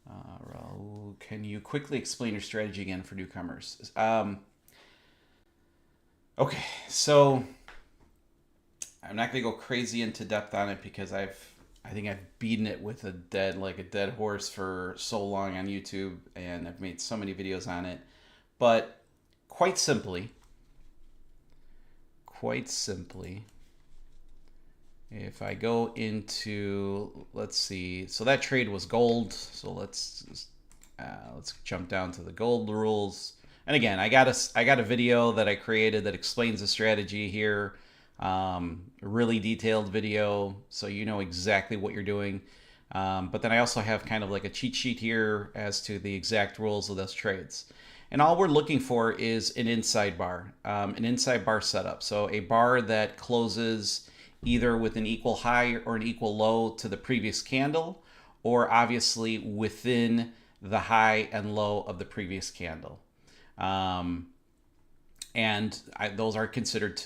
Raul, can you quickly explain your strategy again for newcomers? Okay, so I'm not gonna go crazy into depth on it because I think I've beaten it with a dead horse for so long on YouTube, and I've made so many videos on it. But quite simply, if I go into, let's see, so that trade was gold. So let's jump down to the gold rules. And again, I got a video that I created that explains the strategy here. A really detailed video, so you know exactly what you're doing. But then I also have kind of like a cheat sheet here as to the exact rules of those trades. And all we're looking for is an inside bar setup. So a bar that closes either with an equal high or an equal low to the previous candle, or obviously within the high and low of the previous candle. Those are considered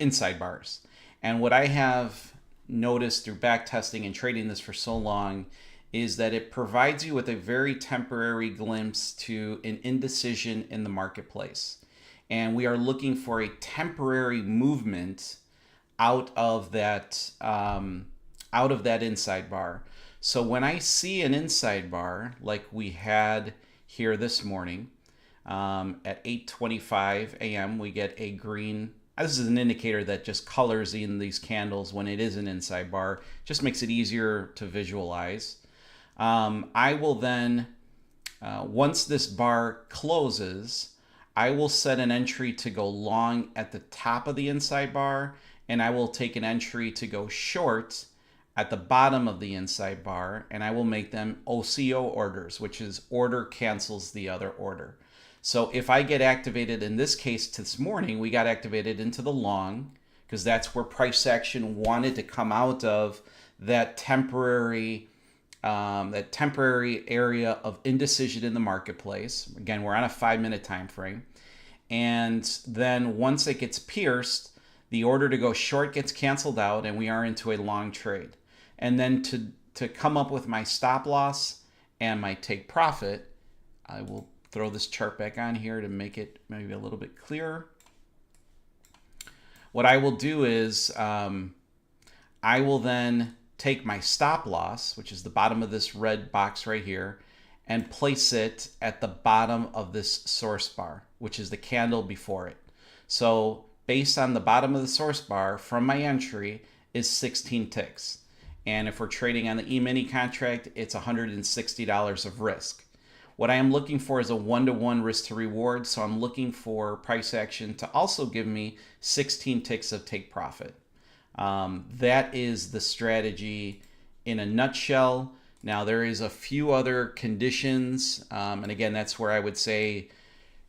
inside bars. And what I have noticed through back testing and trading this for so long is that it provides you with a very temporary glimpse to an indecision in the marketplace. And we are looking for a temporary movement out of that inside bar. So when I see an inside bar like we had here this morning, at 8:25 a.m. we get a green. This is an indicator that just colors in these candles when it is an inside bar. Just makes it easier to visualize. I will then, once this bar closes, I will set an entry to go long at the top of the inside bar, and I will take an entry to go short at the bottom of the inside bar, and I will make them OCO orders, which is order cancels the other order. So if I get activated, in this case this morning, we got activated into the long, because that's where price action wanted to come out of that temporary area of indecision in the marketplace. Again, we're on a 5-minute time frame. And then once it gets pierced, the order to go short gets canceled out and we are into a long trade. And then to come up with my stop loss and my take profit, I will throw this chart back on here to make it maybe a little bit clearer. What I will do is I will then take my stop loss, which is the bottom of this red box right here, and place it at the bottom of this source bar, which is the candle before it. So based on the bottom of the source bar from my entry is 16 ticks. And if we're trading on the E-mini contract, it's $160 of risk. What I am looking for is a 1-to-1 risk to reward. So I'm looking for price action to also give me 16 ticks of take profit. That is the strategy in a nutshell. Now there is a few other conditions. And again, that's where I would say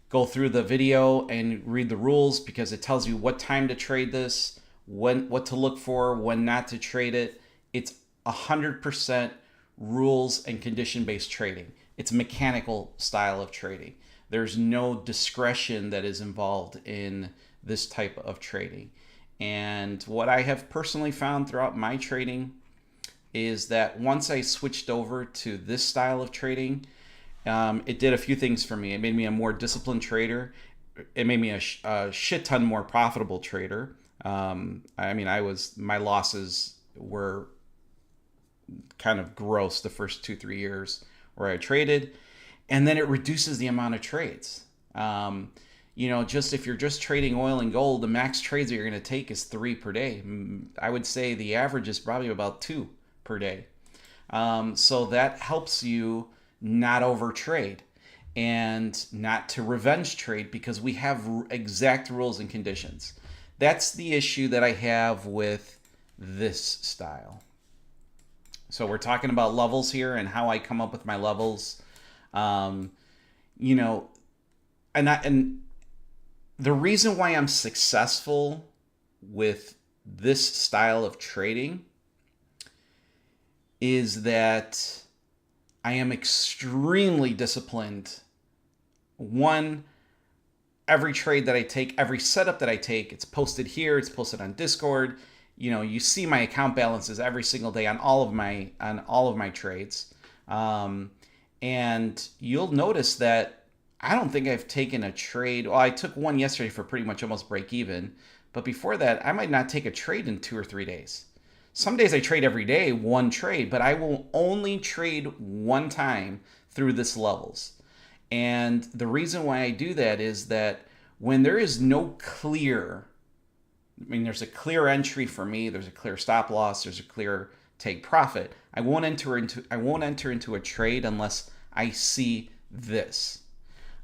go through the video and read the rules, because it tells you what time to trade this, what to look for, when not to trade it. It's 100% rules and condition-based trading. It's a mechanical style of trading. There's no discretion that is involved in this type of trading. And what I have personally found throughout my trading is that once I switched over to this style of trading, it did a few things for me. It made me a more disciplined trader. It made me a shit ton more profitable trader. My losses were kind of gross the first 2-3 years where I traded, and then it reduces the amount of trades. Just if you're just trading oil and gold, the max trades that you're going to take is 3 per day. I would say the average is probably about 2 per day. So that helps you not overtrade and not to revenge trade, because we have exact rules and conditions. That's the issue that I have with this style. So we're talking about levels here and how I come up with my levels. And the reason why I'm successful with this style of trading is that I am extremely disciplined. One, every trade that I take, every setup that I take, it's posted here, it's posted on Discord. You see my account balances every single day on all of my trades. And you'll notice that I don't think I've taken a trade. Well, I took one yesterday for pretty much almost break even. But before that, I might not take a trade in 2 or 3 days. Some days I trade every day, one trade, but I will only trade one time through this levels. And the reason why I do that is that when there is no clear, I mean, there's a clear entry for me, there's a clear stop loss, there's a clear take profit. I won't enter into a trade unless I see this.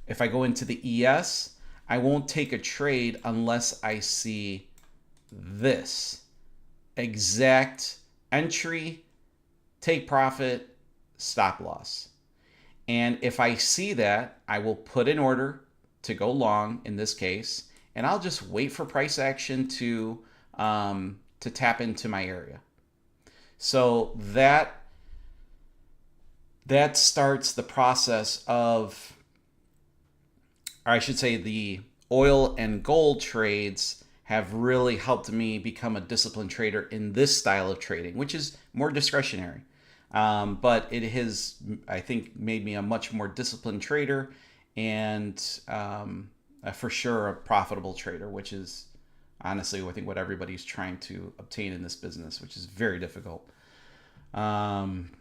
If I go into the ES, I won't take a trade unless I see this exact entry, take profit, stop loss. And if I see that, I will put an order to go long in this case, and I'll just wait for price action to tap into my area. So that starts the process of, or I should say, the oil and gold trades have really helped me become a disciplined trader in this style of trading, which is more discretionary. But it has, I think, made me a much more disciplined trader and for sure a profitable trader, which is honestly, I think, what everybody's trying to obtain in this business, which is very difficult. Um,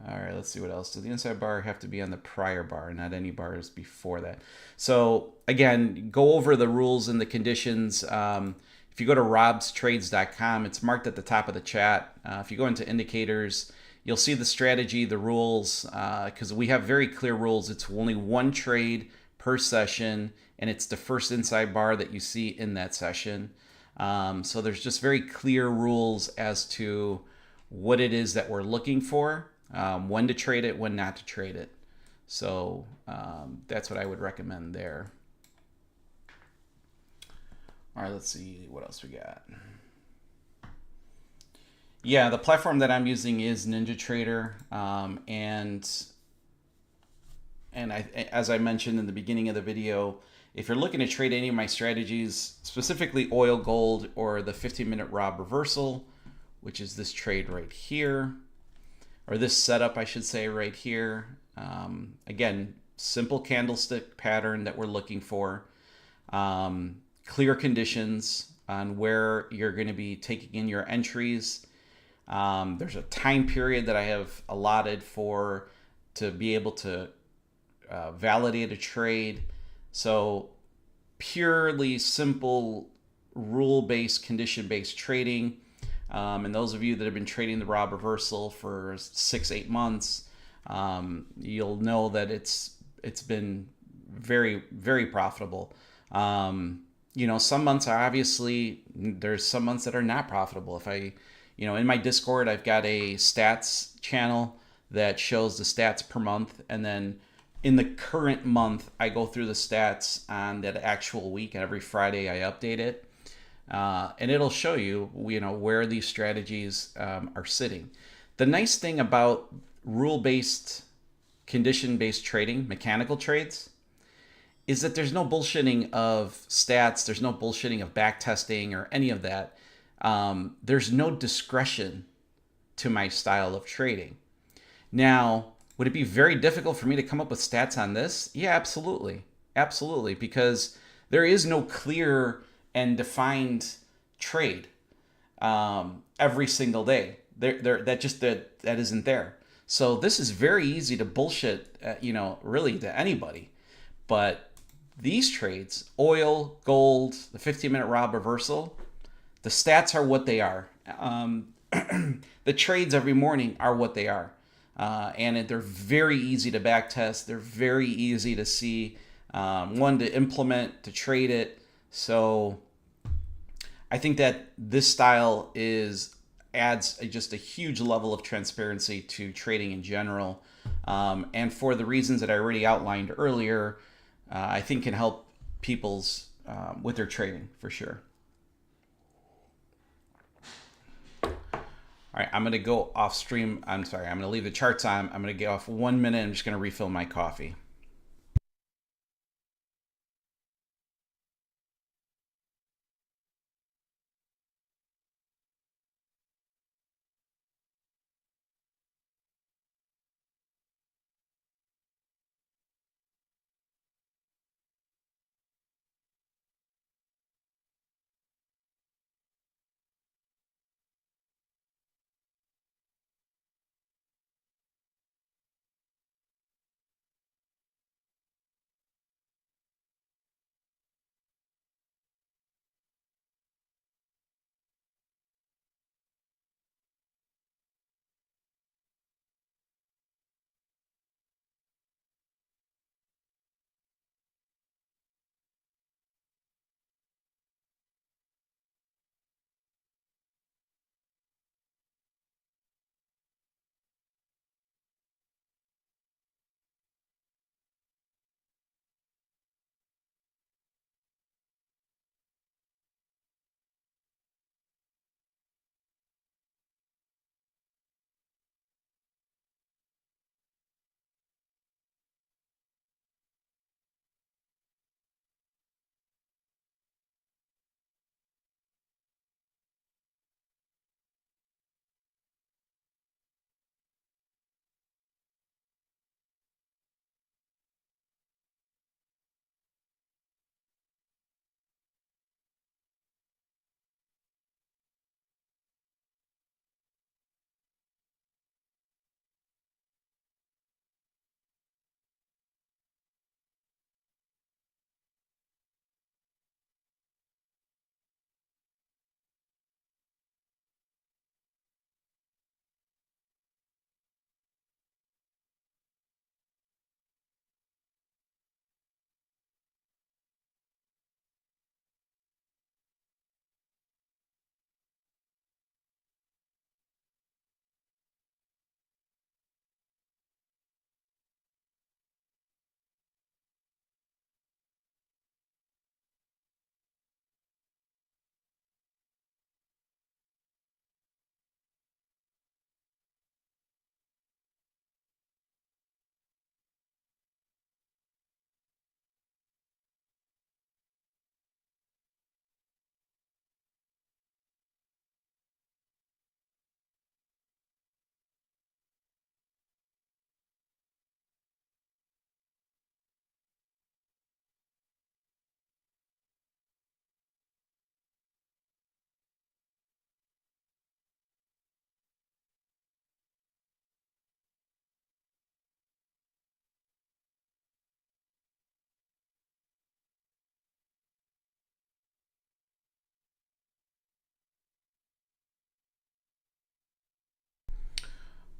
all right, let's see what else. Does the inside bar have to be on the prior bar, not any bars before that? So again, go over the rules and the conditions. If you go to robstrades.com, it's marked at the top of the chat. If you go into indicators, you'll see the strategy, the rules, because we have very clear rules. It's only one trade per session, and it's the first inside bar that you see in that session. So there's just very clear rules as to what it is that we're looking for, when to trade it, when not to trade it. So that's what I would recommend there. All right, let's see what else we got. Yeah, the platform that I'm using is NinjaTrader, and as I mentioned in the beginning of the video, if you're looking to trade any of my strategies, specifically oil, gold, or the 15-minute Rob reversal, which is this trade right here, or this setup, I should say, right here. Again, simple candlestick pattern that we're looking for. Clear conditions on where you're going to be taking in your entries. There's a time period that I have allotted for to be able to validate a trade. So purely simple rule-based, condition-based trading. And those of you that have been trading the Rob reversal for 6-8 months, you'll know that it's been very, very profitable. Some months are obviously, there's some months that are not profitable. If I, in my Discord, I've got a stats channel that shows the stats per month. And then in the current month, I go through the stats on that actual week, and every Friday I update it. And it'll show you, where these strategies are sitting. The nice thing about rule-based, condition-based trading, mechanical trades, is that there's no bullshitting of stats. There's no bullshitting of back testing or any of that. There's no discretion to my style of trading. Now, would it be very difficult for me to come up with stats on this? Yeah, absolutely. Absolutely. Because there is no clear and defined trade every single day. That isn't there. So this is very easy to bullshit, really to anybody. But these trades, oil, gold, the 15-minute Rob reversal, the stats are what they are. The trades every morning are what they are. And they're very easy to back test. They're very easy to see, to implement, to trade it. So I think that this style adds just a huge level of transparency to trading in general. And for the reasons that I already outlined earlier, I think can help people's with their trading for sure. All right, I'm going to go off stream. I'm sorry, I'm going to leave the charts on. I'm going to get off 1 minute. I'm just going to refill my coffee.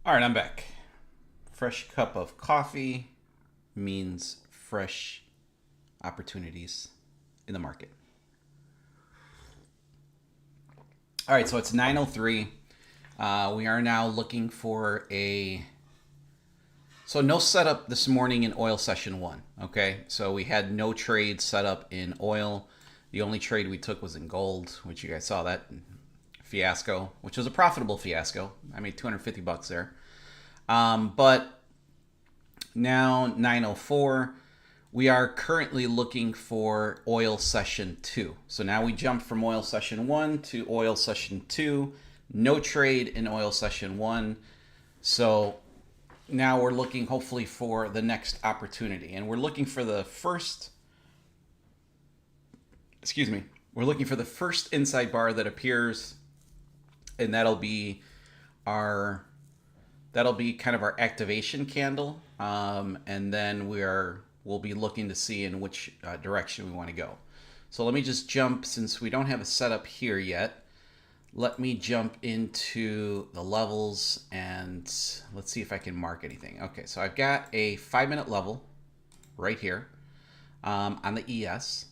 All right, I'm back. Fresh cup of coffee means fresh opportunities in the market. All right, so it's 9:03. We are now looking for so no setup this morning in oil session one, okay? So we had no trade set up in oil. The only trade we took was in gold, which you guys saw that fiasco, which was a profitable fiasco. I made $250 there. But now 9:04, we are currently looking for oil session 2. So now we jump from oil session 1 to oil session 2. No trade in oil session 1. So now we're looking hopefully for the next opportunity. And we're looking for the first, we're looking for the first inside bar that appears, and that'll be kind of our activation candle. And then we'll be looking to see in which direction we want to go. So let me just jump, since we don't have a setup here yet, let me jump into the levels and let's see if I can mark anything. Okay, so I've got a 5-minute level right here on the ES.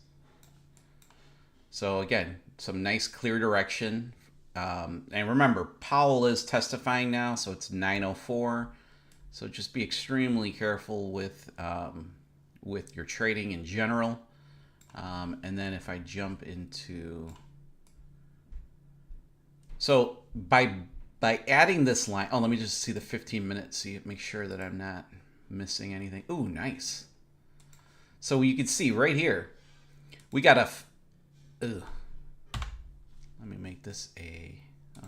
So again, some nice clear direction. And remember, Powell is testifying now, so it's 9:04. So just be extremely careful with your trading in general. And then if I jump into, so by adding this line, let me just see the 15 minutes, make sure that I'm not missing anything. Ooh, nice. So you can see right here, we got let me make this I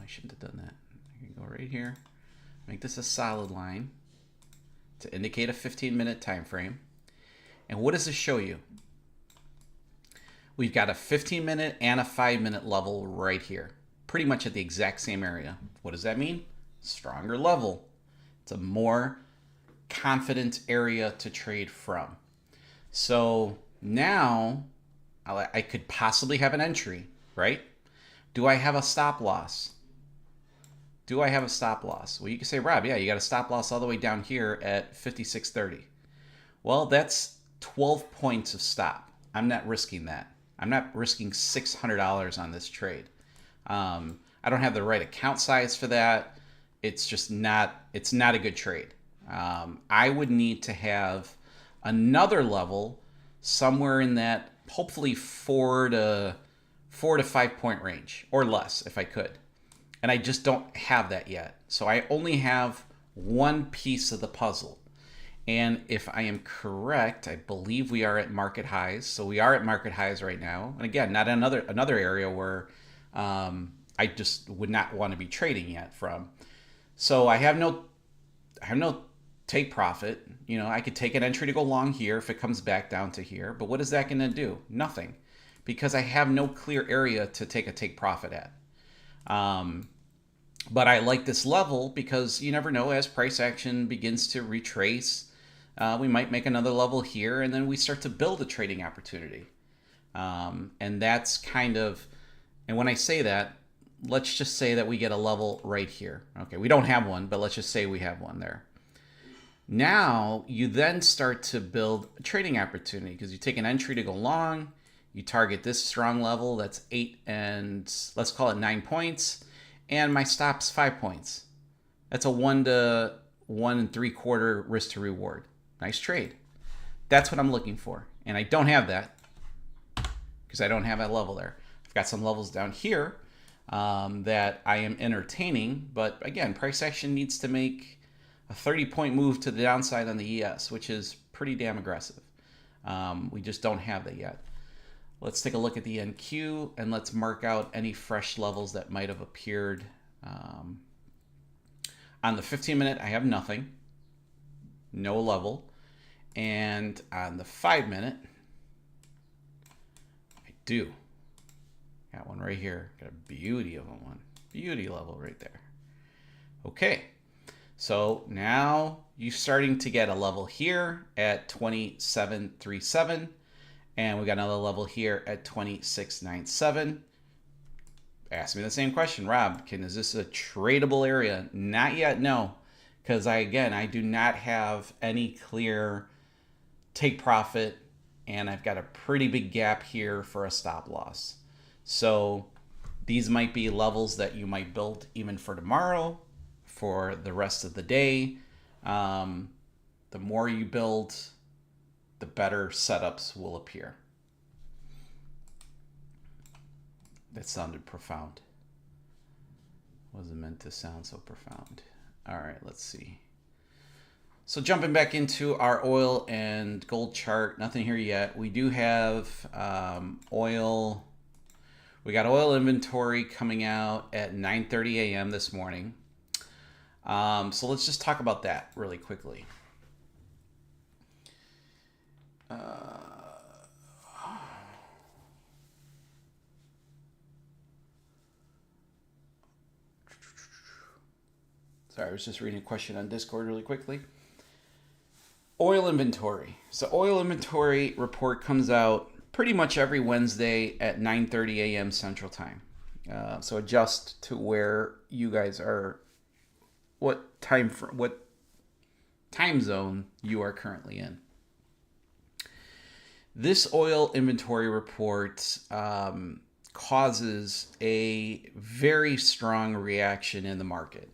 shouldn't have done that. I can go right here, make this a solid line to indicate a 15-minute time frame. And what does this show you? We've got a 15-minute and a 5-minute level right here, pretty much at the exact same area. What does that mean? Stronger level. It's a more confident area to trade from. So now I could possibly have an entry, right? Do I have a stop loss? Well, you can say, Rob, yeah, you got a stop loss all the way down here at 56.30. Well, that's 12 points of stop. I'm not risking that. I'm not risking $600 on this trade. I don't have the right account size for that. It's just not a good trade. I would need to have another level somewhere in that hopefully 4 to 5 point range or less if I could. And I just don't have that yet. So I only have one piece of the puzzle. And if I am correct, I believe we are at market highs. So we are at market highs right now. And again, not another area where I just would not want to be trading yet from. So I have no take profit. You know, I could take an entry to go long here if it comes back down to here. But what is that going to do? Nothing. Because I have no clear area to take a take profit at. But I like this level because you never know, as price action begins to retrace, we might make another level here and then we start to build a trading opportunity. And that's kind of, and when I say that, let's just say that we get a level right here. Okay, we don't have one, but let's just say we have one there. Now you then start to build a trading opportunity because you take an entry to go long, you target this strong level, that's 8 and let's call it 9 points, and my stop's 5 points. That's a 1 to 1 3/4 risk to reward. Nice trade. That's what I'm looking for. And I don't have that because I don't have that level there. I've got some levels down here that I am entertaining, but again, price action needs to make a 30-point move to the downside on the ES, which is pretty damn aggressive. We just don't have that yet. Let's take a look at the NQ and let's mark out any fresh levels that might have appeared. On the 15-minute, I have nothing, no level. And on the 5-minute, I do. Got one right here. Got a beauty of a one. Beauty level right there. Okay. So now you're starting to get a level here at 27.37. And we got another level here at 26.97. Ask me the same question, Rob. Is this a tradable area? Not yet, no. because I do not have any clear take profit, and I've got a pretty big gap here for a stop loss. So these might be levels that you might build even for tomorrow, for the rest of the day. The more you build, the better setups will appear. That sounded profound. Wasn't meant to sound so profound. All right, let's see. So jumping back into our oil and gold chart, nothing here yet. We do have oil. We got oil inventory coming out at 9:30 a.m. this morning. So let's just talk about that really quickly. Sorry, I was just reading a question on Discord really quickly. Oil inventory. So oil inventory report comes out pretty much every Wednesday at 9:30 a.m. Central Time. So adjust to where you guys are, what time zone you are currently in. This oil inventory report causes a very strong reaction in the market.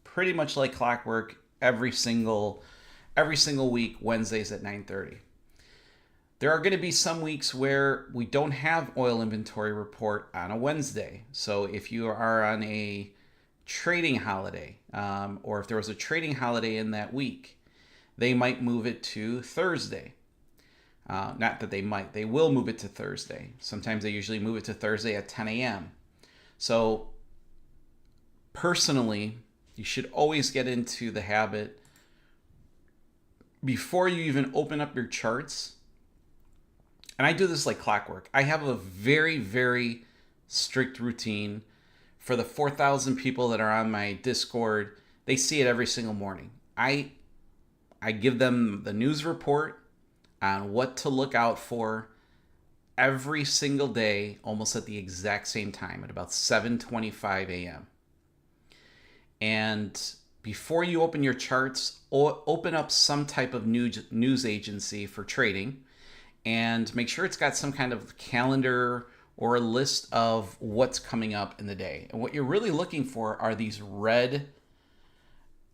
Pretty much like clockwork, every single week, Wednesdays at 9:30. There are going to be some weeks where we don't have oil inventory report on a Wednesday. So if you are on a trading holiday, or if there was a trading holiday in that week, they might move it to Thursday. Not that they might, they will move it to Thursday. Sometimes they usually move it to Thursday at 10 a.m. So personally, you should always get into the habit, before you even open up your charts, and I do this like clockwork. I have a very, very strict routine. For the 4,000 people that are on my Discord, they see it every single morning. I give them the news report on what to look out for every single day, almost at the exact same time, at about 7:25 a.m. And before you open your charts, open up some type of news agency for trading, and make sure it's got some kind of calendar or a list of what's coming up in the day. And what you're really looking for are these red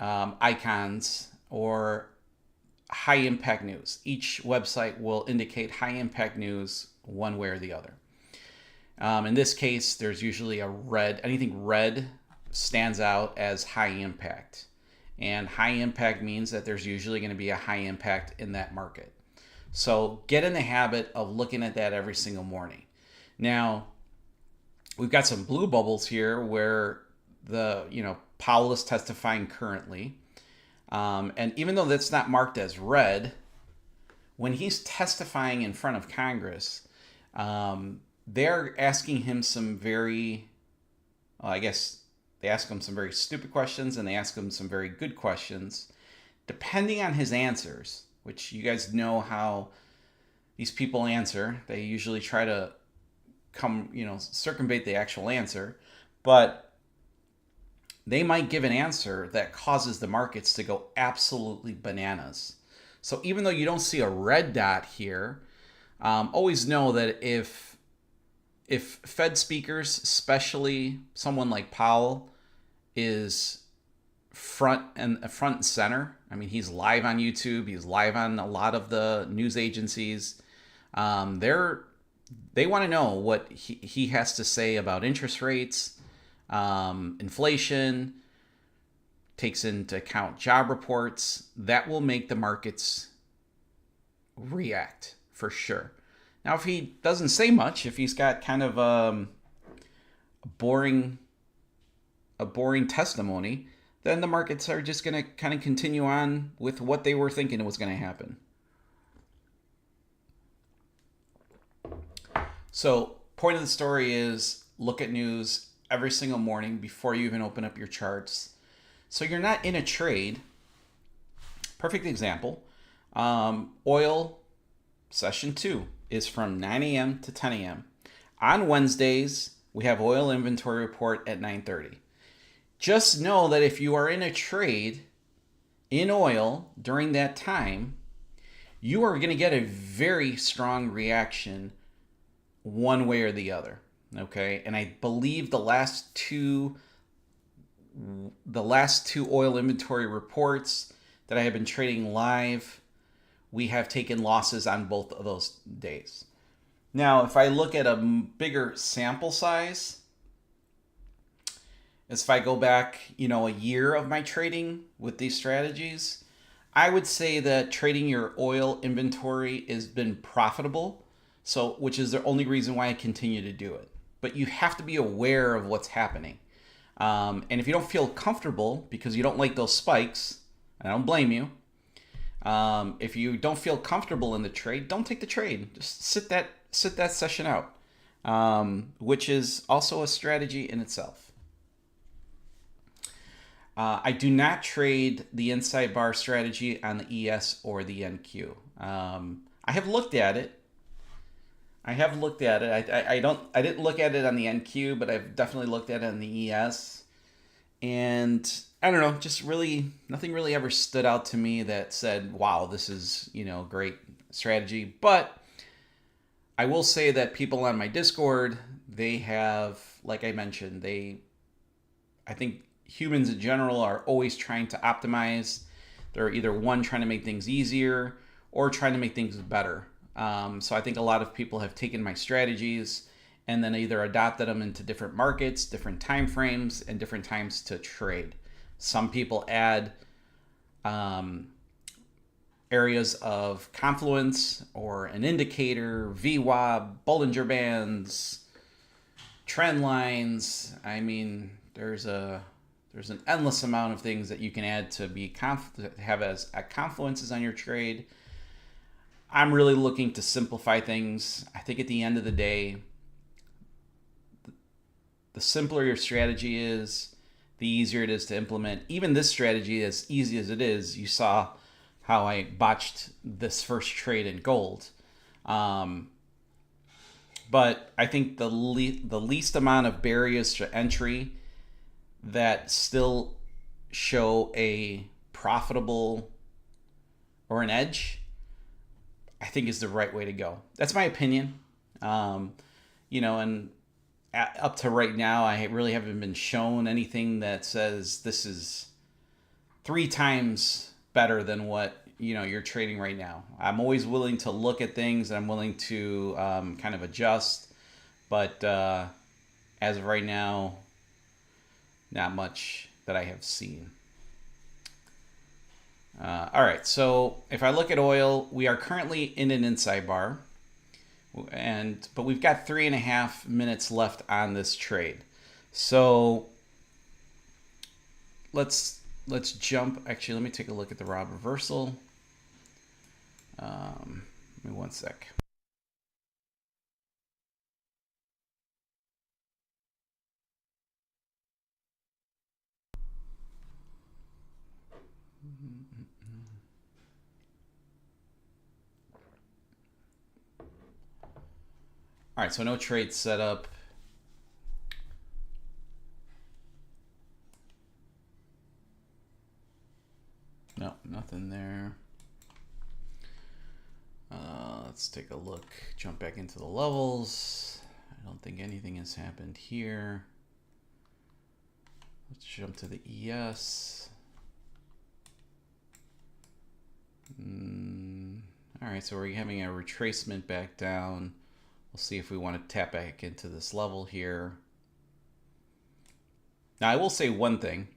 icons, or high impact news. Each website will indicate high impact news one way or the other. In this case, there's usually a red, anything red stands out as high impact. And high impact means that there's usually going to be a high impact in that market. So get in the habit of looking at that every single morning. Now, we've got some blue bubbles here where Powell is testifying currently. And even though that's not marked as red, when he's testifying in front of Congress, they're asking him some very, they ask him some very stupid questions, and they ask him some very good questions. Depending on his answers, which you guys know how these people answer, they usually try to circumvent the actual answer, but they might give an answer that causes the markets to go absolutely bananas. So even though you don't see a red dot here, always know that if Fed speakers, especially someone like Powell, is front and center, I mean, he's live on YouTube, he's live on a lot of the news agencies, they want to know what he has to say about interest rates, inflation, takes into account job reports. That will make the markets react for sure. Now, if he doesn't say much, if he's got kind of a boring testimony, then the markets are just going to kind of continue on with what they were thinking was going to happen. So, point of the story is look at news every single morning before you even open up your charts. So you're not in a trade. Perfect example. Oil session 2 is from 9 a.m. to 10 a.m. On Wednesdays, we have oil inventory report at 9:30. Just know that if you are in a trade, in oil during that time, you are going to get a very strong reaction one way or the other. Okay, and I believe the last two oil inventory reports that I have been trading live, we have taken losses on both of those days. Now, if I look at a bigger sample size, as if I go back, a year of my trading with these strategies, I would say that trading your oil inventory has been profitable. So, which is the only reason why I continue to do it. But you have to be aware of what's happening. And if you don't feel comfortable because you don't like those spikes, I don't blame you. If you don't feel comfortable in the trade, don't take the trade. Just sit that session out, which is also a strategy in itself. I do not trade the inside bar strategy on the ES or the NQ. I have looked at it. I didn't look at it on the NQ, but I've definitely looked at it on the ES. And I don't know, just really nothing really ever stood out to me that said, wow, this is, great strategy. But I will say that people on my Discord, they have, like I mentioned, I think humans in general are always trying to optimize. They're either one, trying to make things easier or trying to make things better. So I think a lot of people have taken my strategies and then either adopted them into different markets, different time frames, and different times to trade. Some people add areas of confluence or an indicator, VWAP, Bollinger Bands, trend lines. I mean, there's an endless amount of things that you can add to have as confluences on your trade. I'm really looking to simplify things. I think at the end of the day, the simpler your strategy is, the easier it is to implement. Even this strategy, as easy as it is, you saw how I botched this first trade in gold. But I think the least amount of barriers to entry that still show a profitable or an edge, I think is the right way to go. That's my opinion. And up to right now, I really haven't been shown anything that says this is 3 times better than what you're trading right now. I'm always willing to look at things, and I'm willing to kind of adjust. But as of right now, not much that I have seen. All right, so if I look at oil, we are currently in an inside bar, but we've got 3.5 minutes left on this trade. So let's jump. Actually, let me take a look at the Rob reversal. Give me one sec. All right, so no trade set up. No, nothing there. Let's take a look. Jump back into the levels. I don't think anything has happened here. Let's jump to the ES. All right, so we're having a retracement back down. We'll see if we want to tap back into this level here. Now, I will say one thing.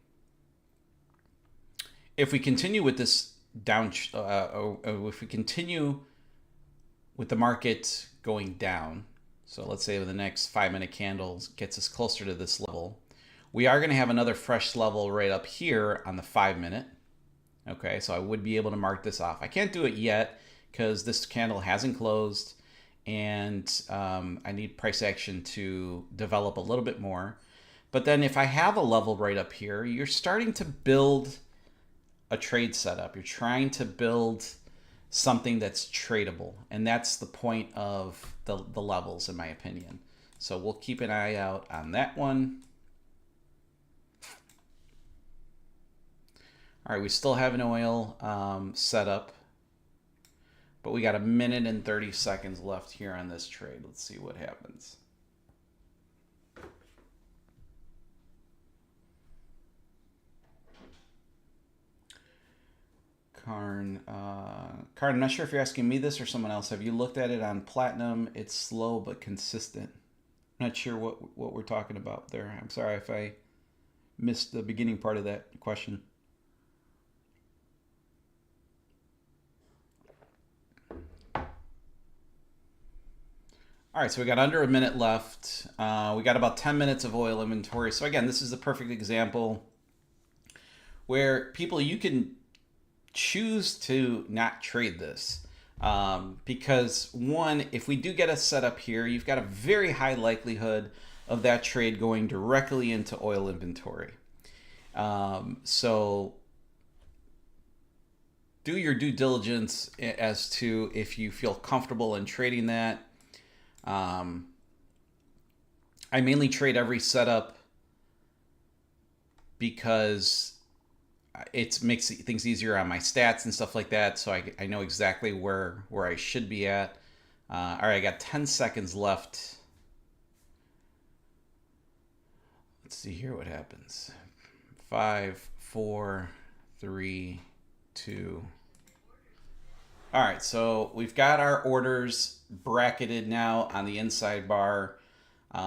If we continue with this if we continue with the market going down, so let's say the next 5-minute candles gets us closer to this level, we are going to have another fresh level right up here on the 5-minute. Okay, so I would be able to mark this off. I can't do it yet because this candle hasn't closed, and I need price action to develop a little bit more. But then if I have a level right up here, you're starting to build a trade setup. You're trying to build something that's tradable, and that's the point of the levels, in my opinion. So we'll keep an eye out on that one. All right, we still have an oil set up, but we got a minute and 30 seconds left here on this trade. Let's see what happens. Karn, I'm not sure if you're asking me this or someone else. Have you looked at it on platinum? It's slow but consistent. Not sure what we're talking about there. I'm sorry if I missed the beginning part of that question. All right, so we got under a minute left. We got about 10 minutes of oil inventory. So again, this is the perfect example where people, you can choose to not trade this. Because one, if we do get a setup here, you've got a very high likelihood of that trade going directly into oil inventory. So do your due diligence as to if you feel comfortable in trading that. I mainly trade every setup because it makes things easier on my stats and stuff like that, so I know exactly where I should be at. All right, I got 10 seconds left. Let's see here what happens. 5, 4, 3, 2. All right, so we've got our orders bracketed now on the inside bar.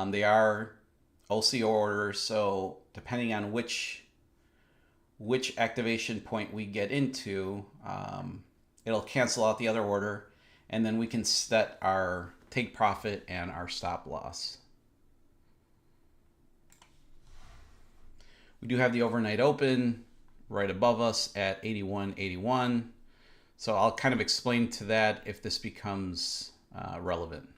They are OCO orders, so depending on which activation point we get into, it'll cancel out the other order, and then we can set our take profit and our stop loss. We do have the overnight open right above us at 81.81. So I'll kind of explain to that if this becomes relevant.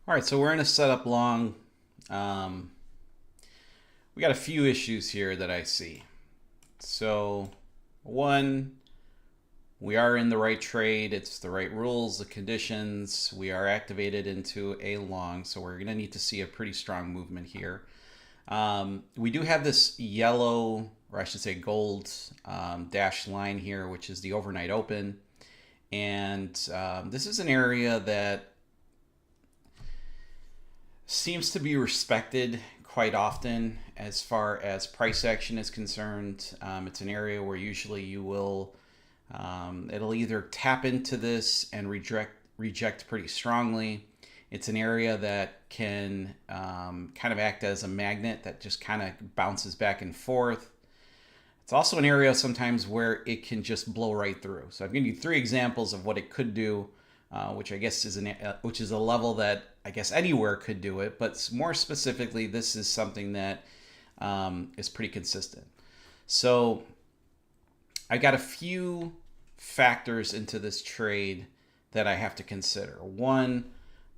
All right, so we're in a setup long. We got a few issues here that I see. So one, we are in the right trade. It's the right rules, the conditions. We are activated into a long, so we're going to need to see a pretty strong movement here. We do have this yellow, or I should say gold, dashed line here, which is the overnight open. And this is an area that seems to be respected quite often as far as price action is concerned. It's an area where usually you will, it'll either tap into this and reject pretty strongly. It's an area that can kind of act as a magnet that just kind of bounces back and forth. It's also an area sometimes where it can just blow right through. So I've given you 3 examples of what it could do, which I guess is which is a level that I guess anywhere could do it, but more specifically, this is something that is pretty consistent. So I got a few factors into this trade that I have to consider. One,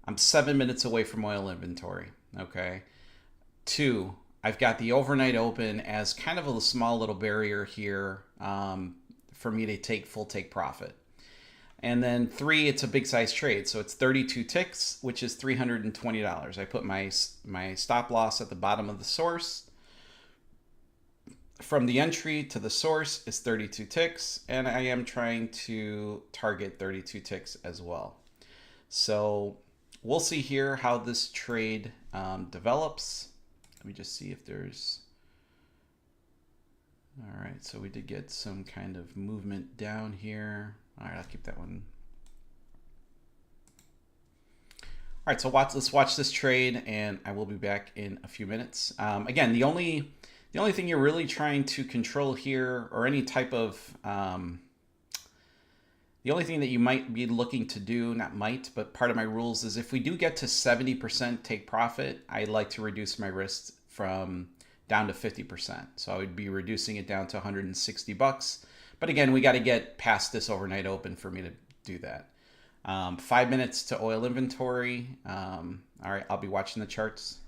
I'm 7 minutes away from oil inventory. Okay. Two, I've got the overnight open as kind of a small little barrier here for me to take full take profit. And then three, it's a big size trade. So it's 32 ticks, which is $320. I put my stop loss at the bottom of the source. From the entry to the source is 32 ticks, and I am trying to target 32 ticks as well. So we'll see here how this trade develops. Let me just see if there's... All right, so we did get some kind of movement down here. All right, I'll keep that one. All right, so let's watch this trade, and I will be back in a few minutes. Again, the only thing you're really trying to control here, or any type of, the only thing that you might be looking to do, not might, but part of my rules is if we do get to 70% take profit, I like to reduce my risk from down to 50%. So I would be reducing it down to $160. But again, we got to get past this overnight open for me to do that. 5 minutes to oil inventory. All right, I'll be watching the charts.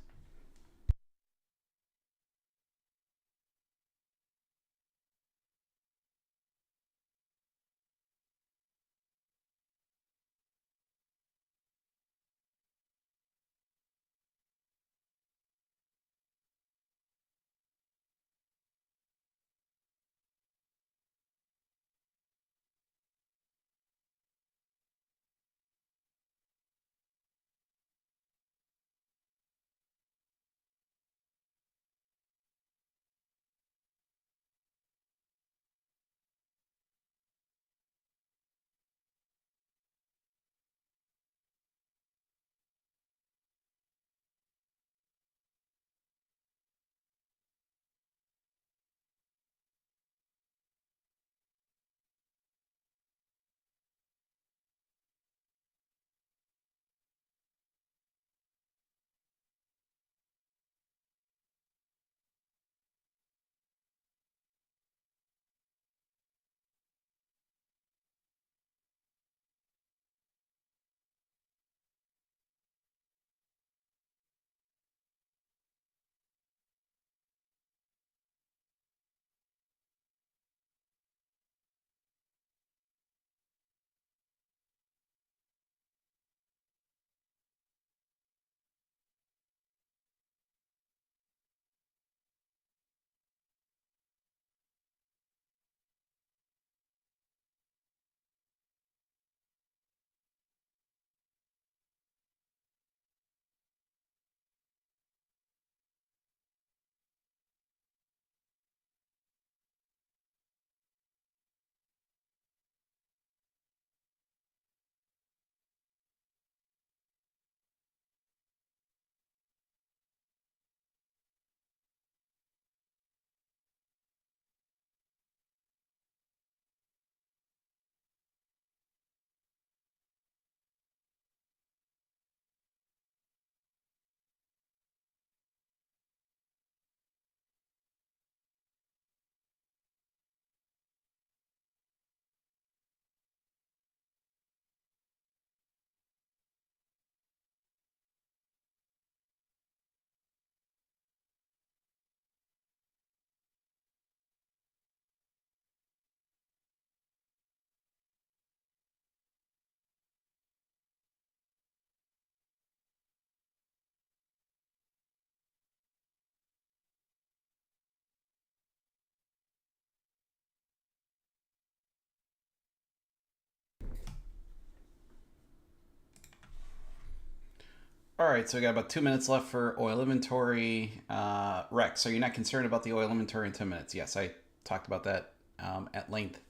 All right, so we got about 2 minutes left for oil inventory. Rex, so you're not concerned about the oil inventory in 10 minutes? Yes, I talked about that at length.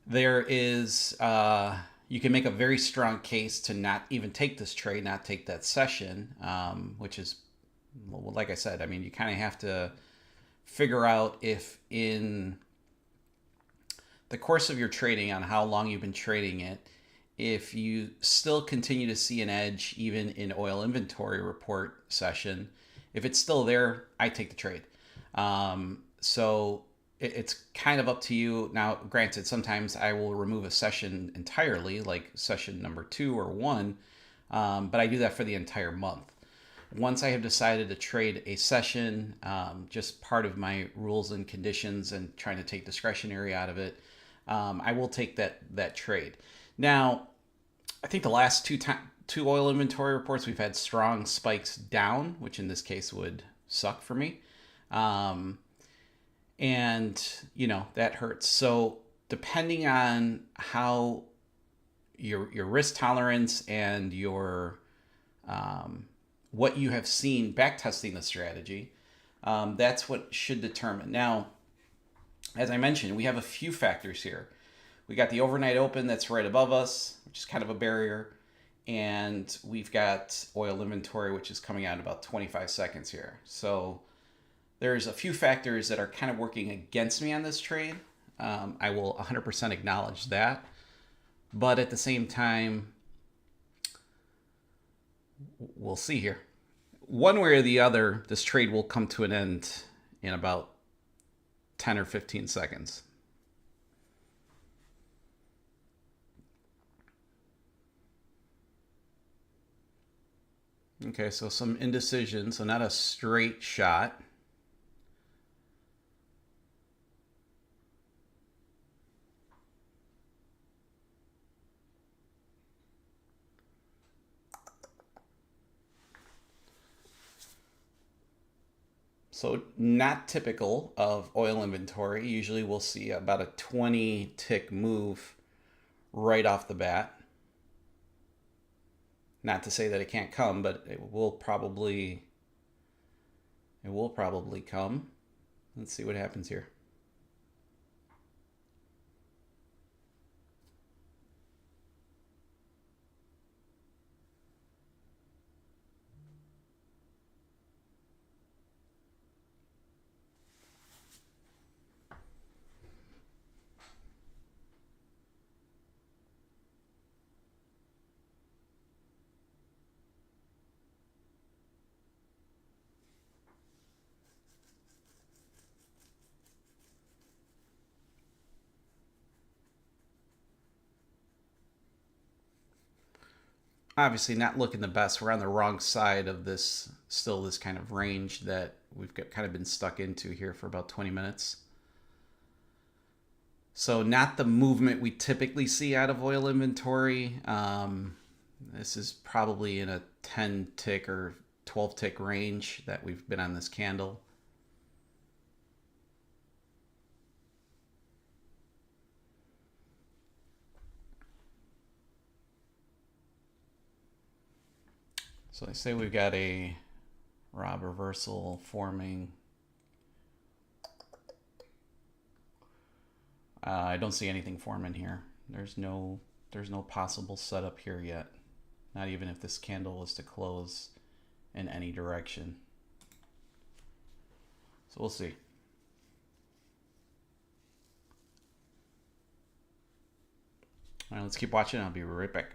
There is, you can make a very strong case to not even take this trade, not take that session, which is, well, like I said, I mean, you kind of have to figure out if in the course of your trading, on how long you've been trading it, if you still continue to see an edge even in oil inventory report session, if it's still there, I take the trade. So it's kind of up to you. Now, granted, sometimes I will remove a session entirely, like session number 2 or 1, but I do that for the entire month. Once I have decided to trade a session, just part of my rules and conditions and trying to take discretionary out of it, I will take that trade. Now, I think the last two oil inventory reports, we've had strong spikes down, which in this case would suck for me. And, that hurts. So depending on how your risk tolerance and your what you have seen backtesting the strategy, that's what should determine. Now, as I mentioned, we have a few factors here. We got the overnight open that's right above us, which is kind of a barrier. And we've got oil inventory, which is coming out in about 25 seconds here. So there's a few factors that are kind of working against me on this trade. I will 100% acknowledge that. But at the same time, we'll see here. One way or the other, this trade will come to an end in about 10 or 15 seconds. Okay, so some indecision, so not a straight shot. So not typical of oil inventory. Usually we'll see about a 20 tick move right off the bat. Not to say that it can't come, but it will probably come. Let's see what happens here. Obviously not looking the best. We're on the wrong side of this, still this kind of range that we've kind of been stuck into here for about 20 minutes. So not the movement we typically see out of oil inventory. This is probably in a 10 tick or 12 tick range that we've been on this candle. So I say we've got a Rob reversal forming. I don't see anything forming here. There's no possible setup here yet. Not even if this candle was to close in any direction. So we'll see. All right, let's keep watching. I'll be right back.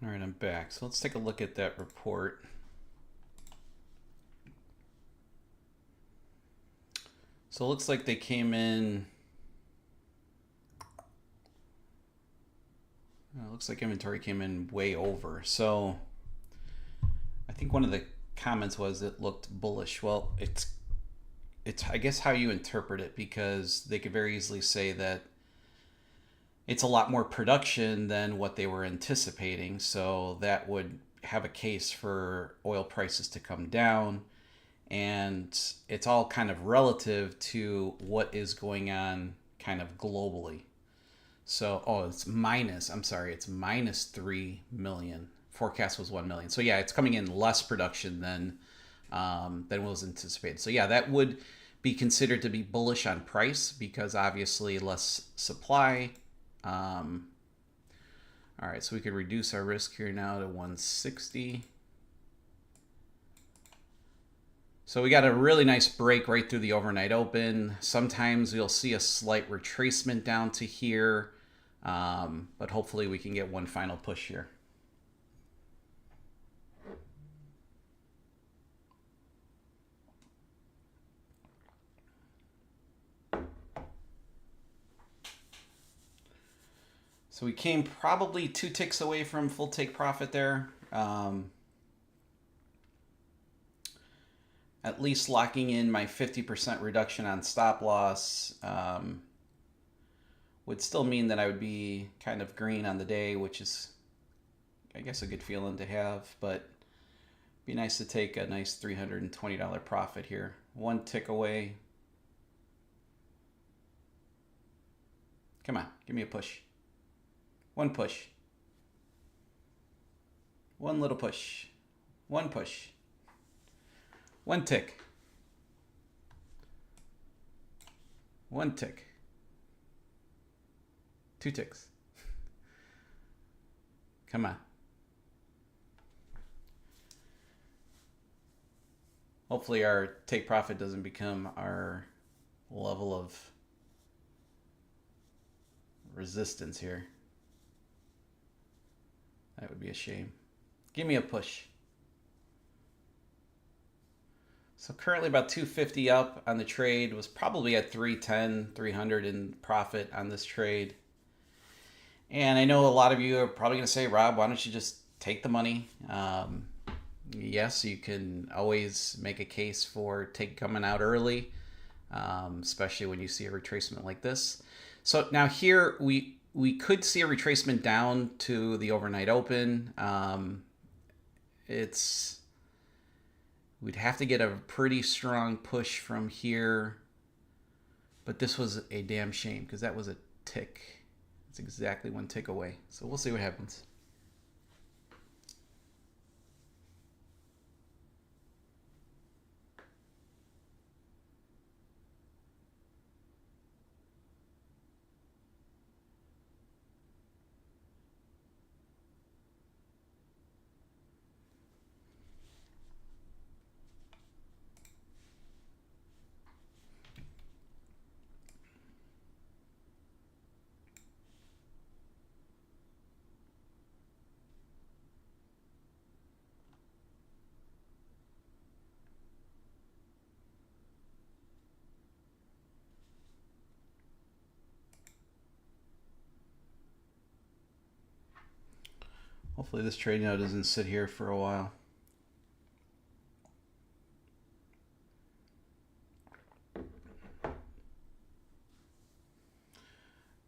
All right, I'm back. So let's take a look at that report. So it looks like they came in. It looks like inventory came in way over. So I think one of the comments was it looked bullish. Well, it's I guess how you interpret it, because they could very easily say that it's a lot more production than what they were anticipating. So that would have a case for oil prices to come down. And it's all kind of relative to what is going on kind of globally. So, it's minus 3 million. Forecast was 1 million. So yeah, it's coming in less production than was anticipated. So yeah, that would be considered to be bullish on price, because obviously less supply. All right, so we could reduce our risk here now to 160. So we got a really nice break right through the overnight open. Sometimes you'll see a slight retracement down to here, but hopefully we can get one final push here. So we came probably 2 ticks away from full take profit there. At least locking in my 50% reduction on stop loss would still mean that I would be kind of green on the day, which is, I guess, a good feeling to have. But it'd be nice to take a nice $320 profit here. 1 tick away. Come on, give me a push. 1 push. 1 little push. 1 push. 1 tick. 1 tick. 2 ticks. Come on. Hopefully our take profit doesn't become our level of resistance here. That would be a shame. Give me a push. So currently about 250 up on the trade. Was probably at 310, 300 in profit on this trade. And I know a lot of you are probably going to say, Rob, why don't you just take the money? Yes, you can always make a case for coming out early, especially when you see a retracement like this. So now here we could see a retracement down to the overnight open. We'd have to get a pretty strong push from here, but this was a damn shame because that was a tick. It's exactly 1 tick away. So we'll see what happens. Hopefully this trade now doesn't sit here for a while.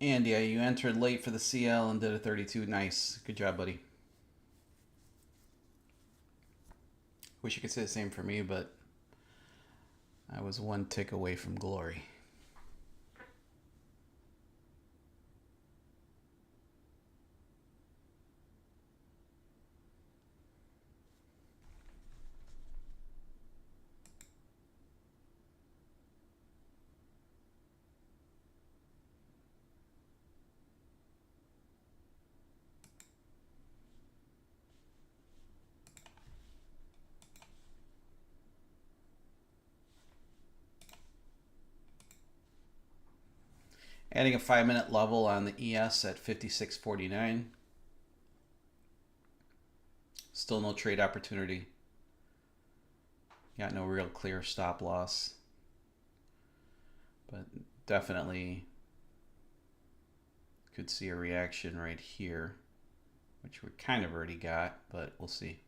And yeah, you entered late for the CL and did a 32. Nice. Good job, buddy. Wish you could say the same for me, but I was 1 tick away from glory. Adding a 5-minute level on the ES at 56.49. Still no trade opportunity. Got no real clear stop loss. But definitely could see a reaction right here, which we kind of already got, but we'll see.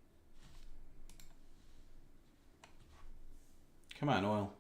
Come on, oil.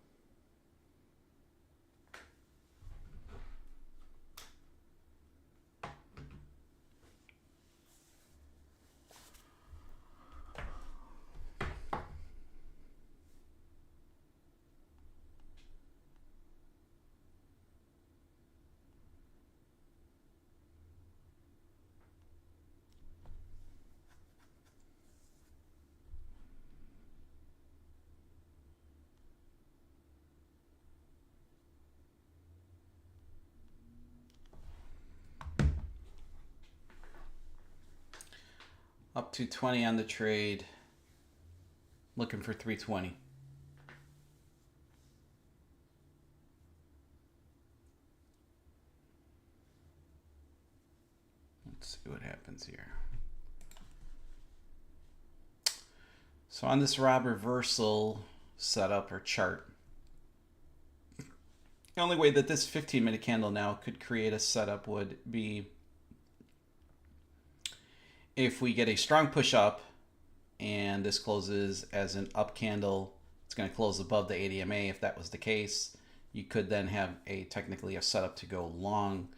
Up to 20 on the trade. Looking for 320. Let's see what happens here. So on this Rob reversal setup or chart, the only way that this 15-minute candle now could create a setup would be if we get a strong push up and this closes as an up candle. It's going to close above the 80 MA. If that was the case, you could then have technically a setup to go long,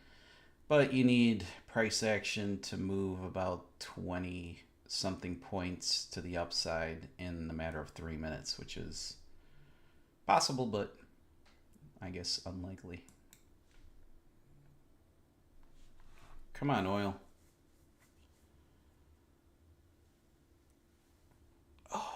but you need price action to move about 20 something points to the upside in the matter of 3 minutes, which is possible, but I guess unlikely. Come on, oil. Oh.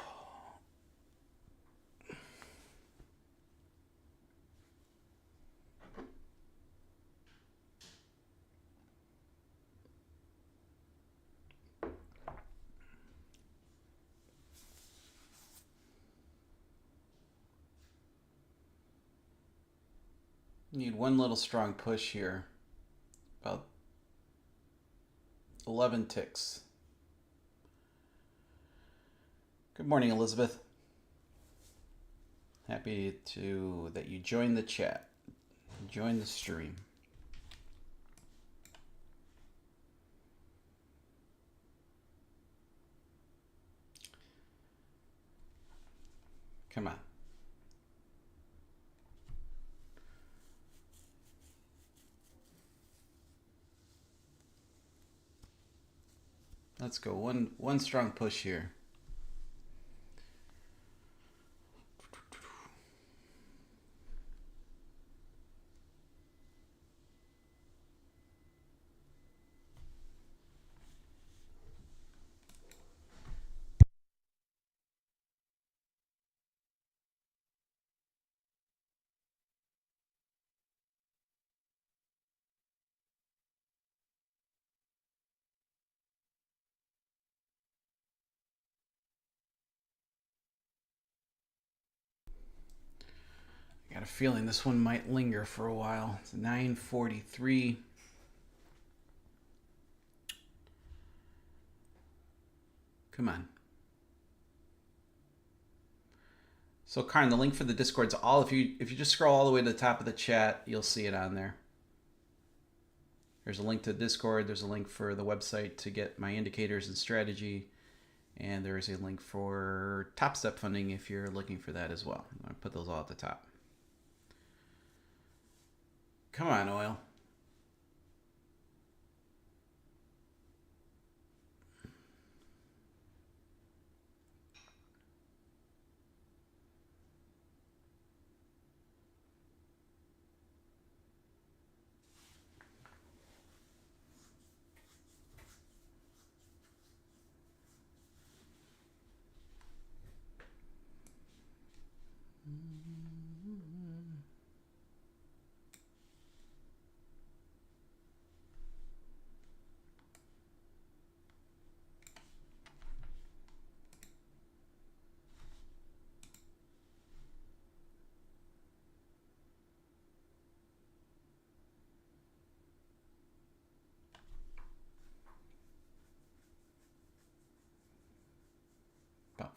Need one little strong push here. About 11 ticks. Good morning, Elizabeth. Happy that you joined the chat. Join the stream. Come on. Let's go. One strong push here. I got a feeling this one might linger for a while. It's 9:43. Come on. So Karn, the link for the Discord's all, if you just scroll all the way to the top of the chat, you'll see it on there. There's a link to Discord, there's a link for the website to get my indicators and strategy, and there is a link for Top Step funding if you're looking for that as well. I'll put those all at the top. Come on, oil.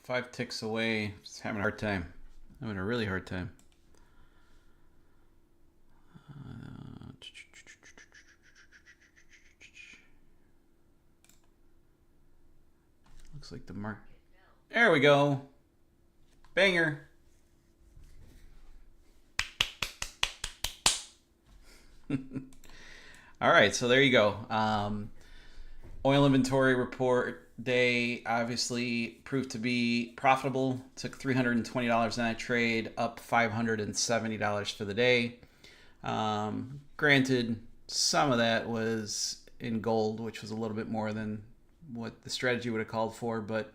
5 ticks away. Just having a hard time. Having a really hard time. Looks like the mark. There we go. Banger. All right, so there you go. Oil inventory report day obviously proved to be profitable. Took $320 in that trade, up $570 for the day. Granted, some of that was in gold, which was a little bit more than what the strategy would have called for, but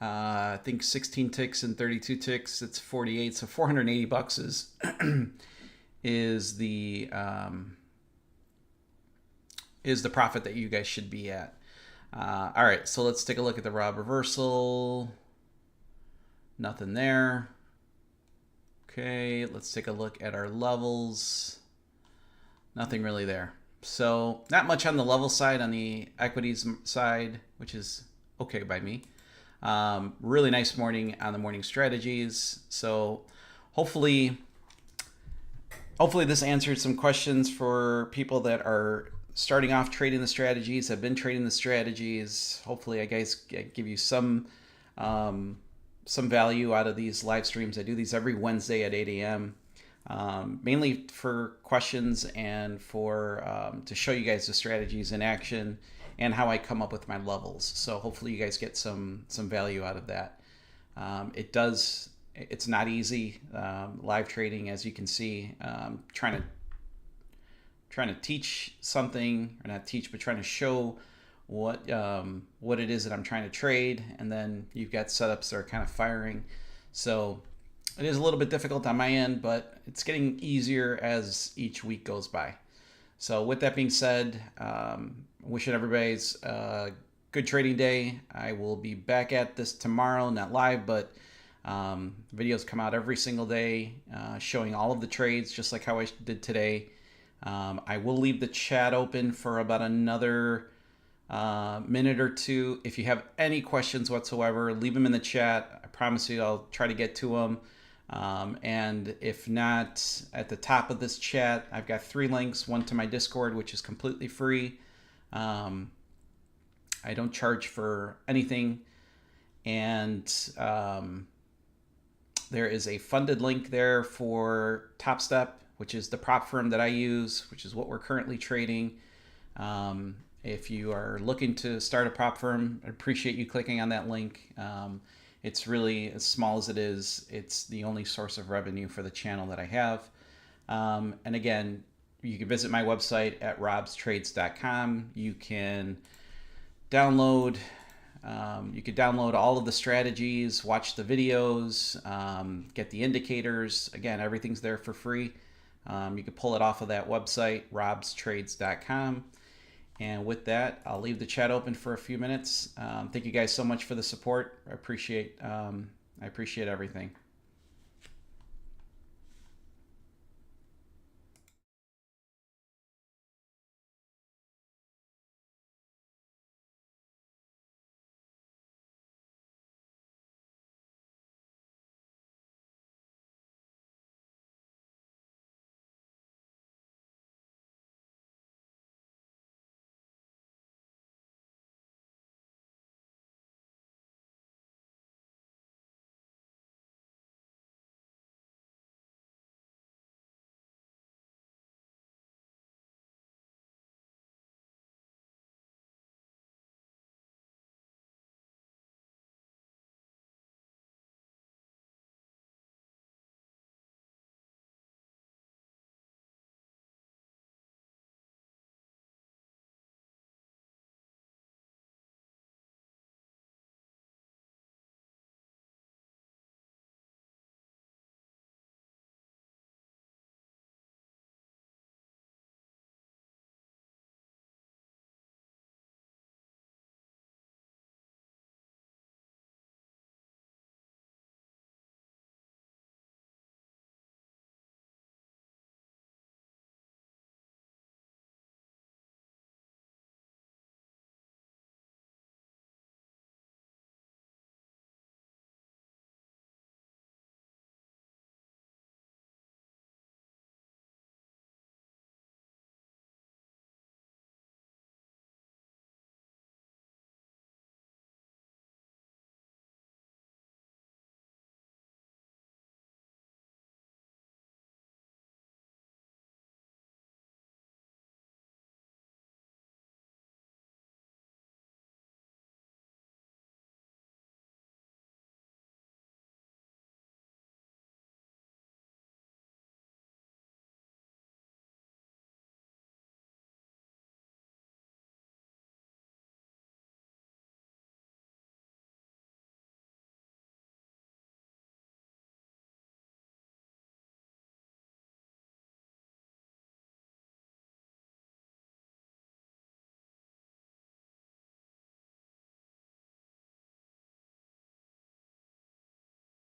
I think 16 ticks and 32 ticks, it's 48, so $480 is the profit that you guys should be at. All right, so let's take a look at the Rob reversal. Nothing there. Okay, let's take a look at our levels. Nothing really there. So not much on the level side, on the equities side, which is okay by me. Really nice morning on the morning strategies. So hopefully this answered some questions for people that are starting off trading the strategies, have been trading the strategies. Hopefully I guys give you some value out of these live streams. I do these every Wednesday at 8 a.m. Mainly for questions and for to show you guys the strategies in action and how I come up with my levels. So hopefully you guys get some value out of that. It's not easy, live trading, as you can see. Trying to teach something, or not teach, but trying to show what it is that I'm trying to trade, and then you've got setups that are kind of firing. So it is a little bit difficult on my end, but it's getting easier as each week goes by. So with that being said, wishing everybody's a good trading day. I will be back at this tomorrow, not live, but videos come out every single day showing all of the trades, just like how I did today. I will leave the chat open for about another minute or two. If you have any questions whatsoever, leave them in the chat. I promise you I'll try to get to them. And if not, at the top of this chat, I've got 3 links. One to my Discord, which is completely free. I don't charge for anything. And there is a funded link there for Top Step, which is the prop firm that I use, which is what we're currently trading. If you are looking to start a prop firm, I appreciate you clicking on that link. It's really, as small as it is, it's the only source of revenue for the channel that I have. And again, you can visit my website at robstrades.com. You can download all of the strategies, watch the videos, get the indicators. Again, everything's there for free. You can pull it off of that website, robstrades.com. And with that, I'll leave the chat open for a few minutes. Thank you guys so much for the support. I appreciate everything.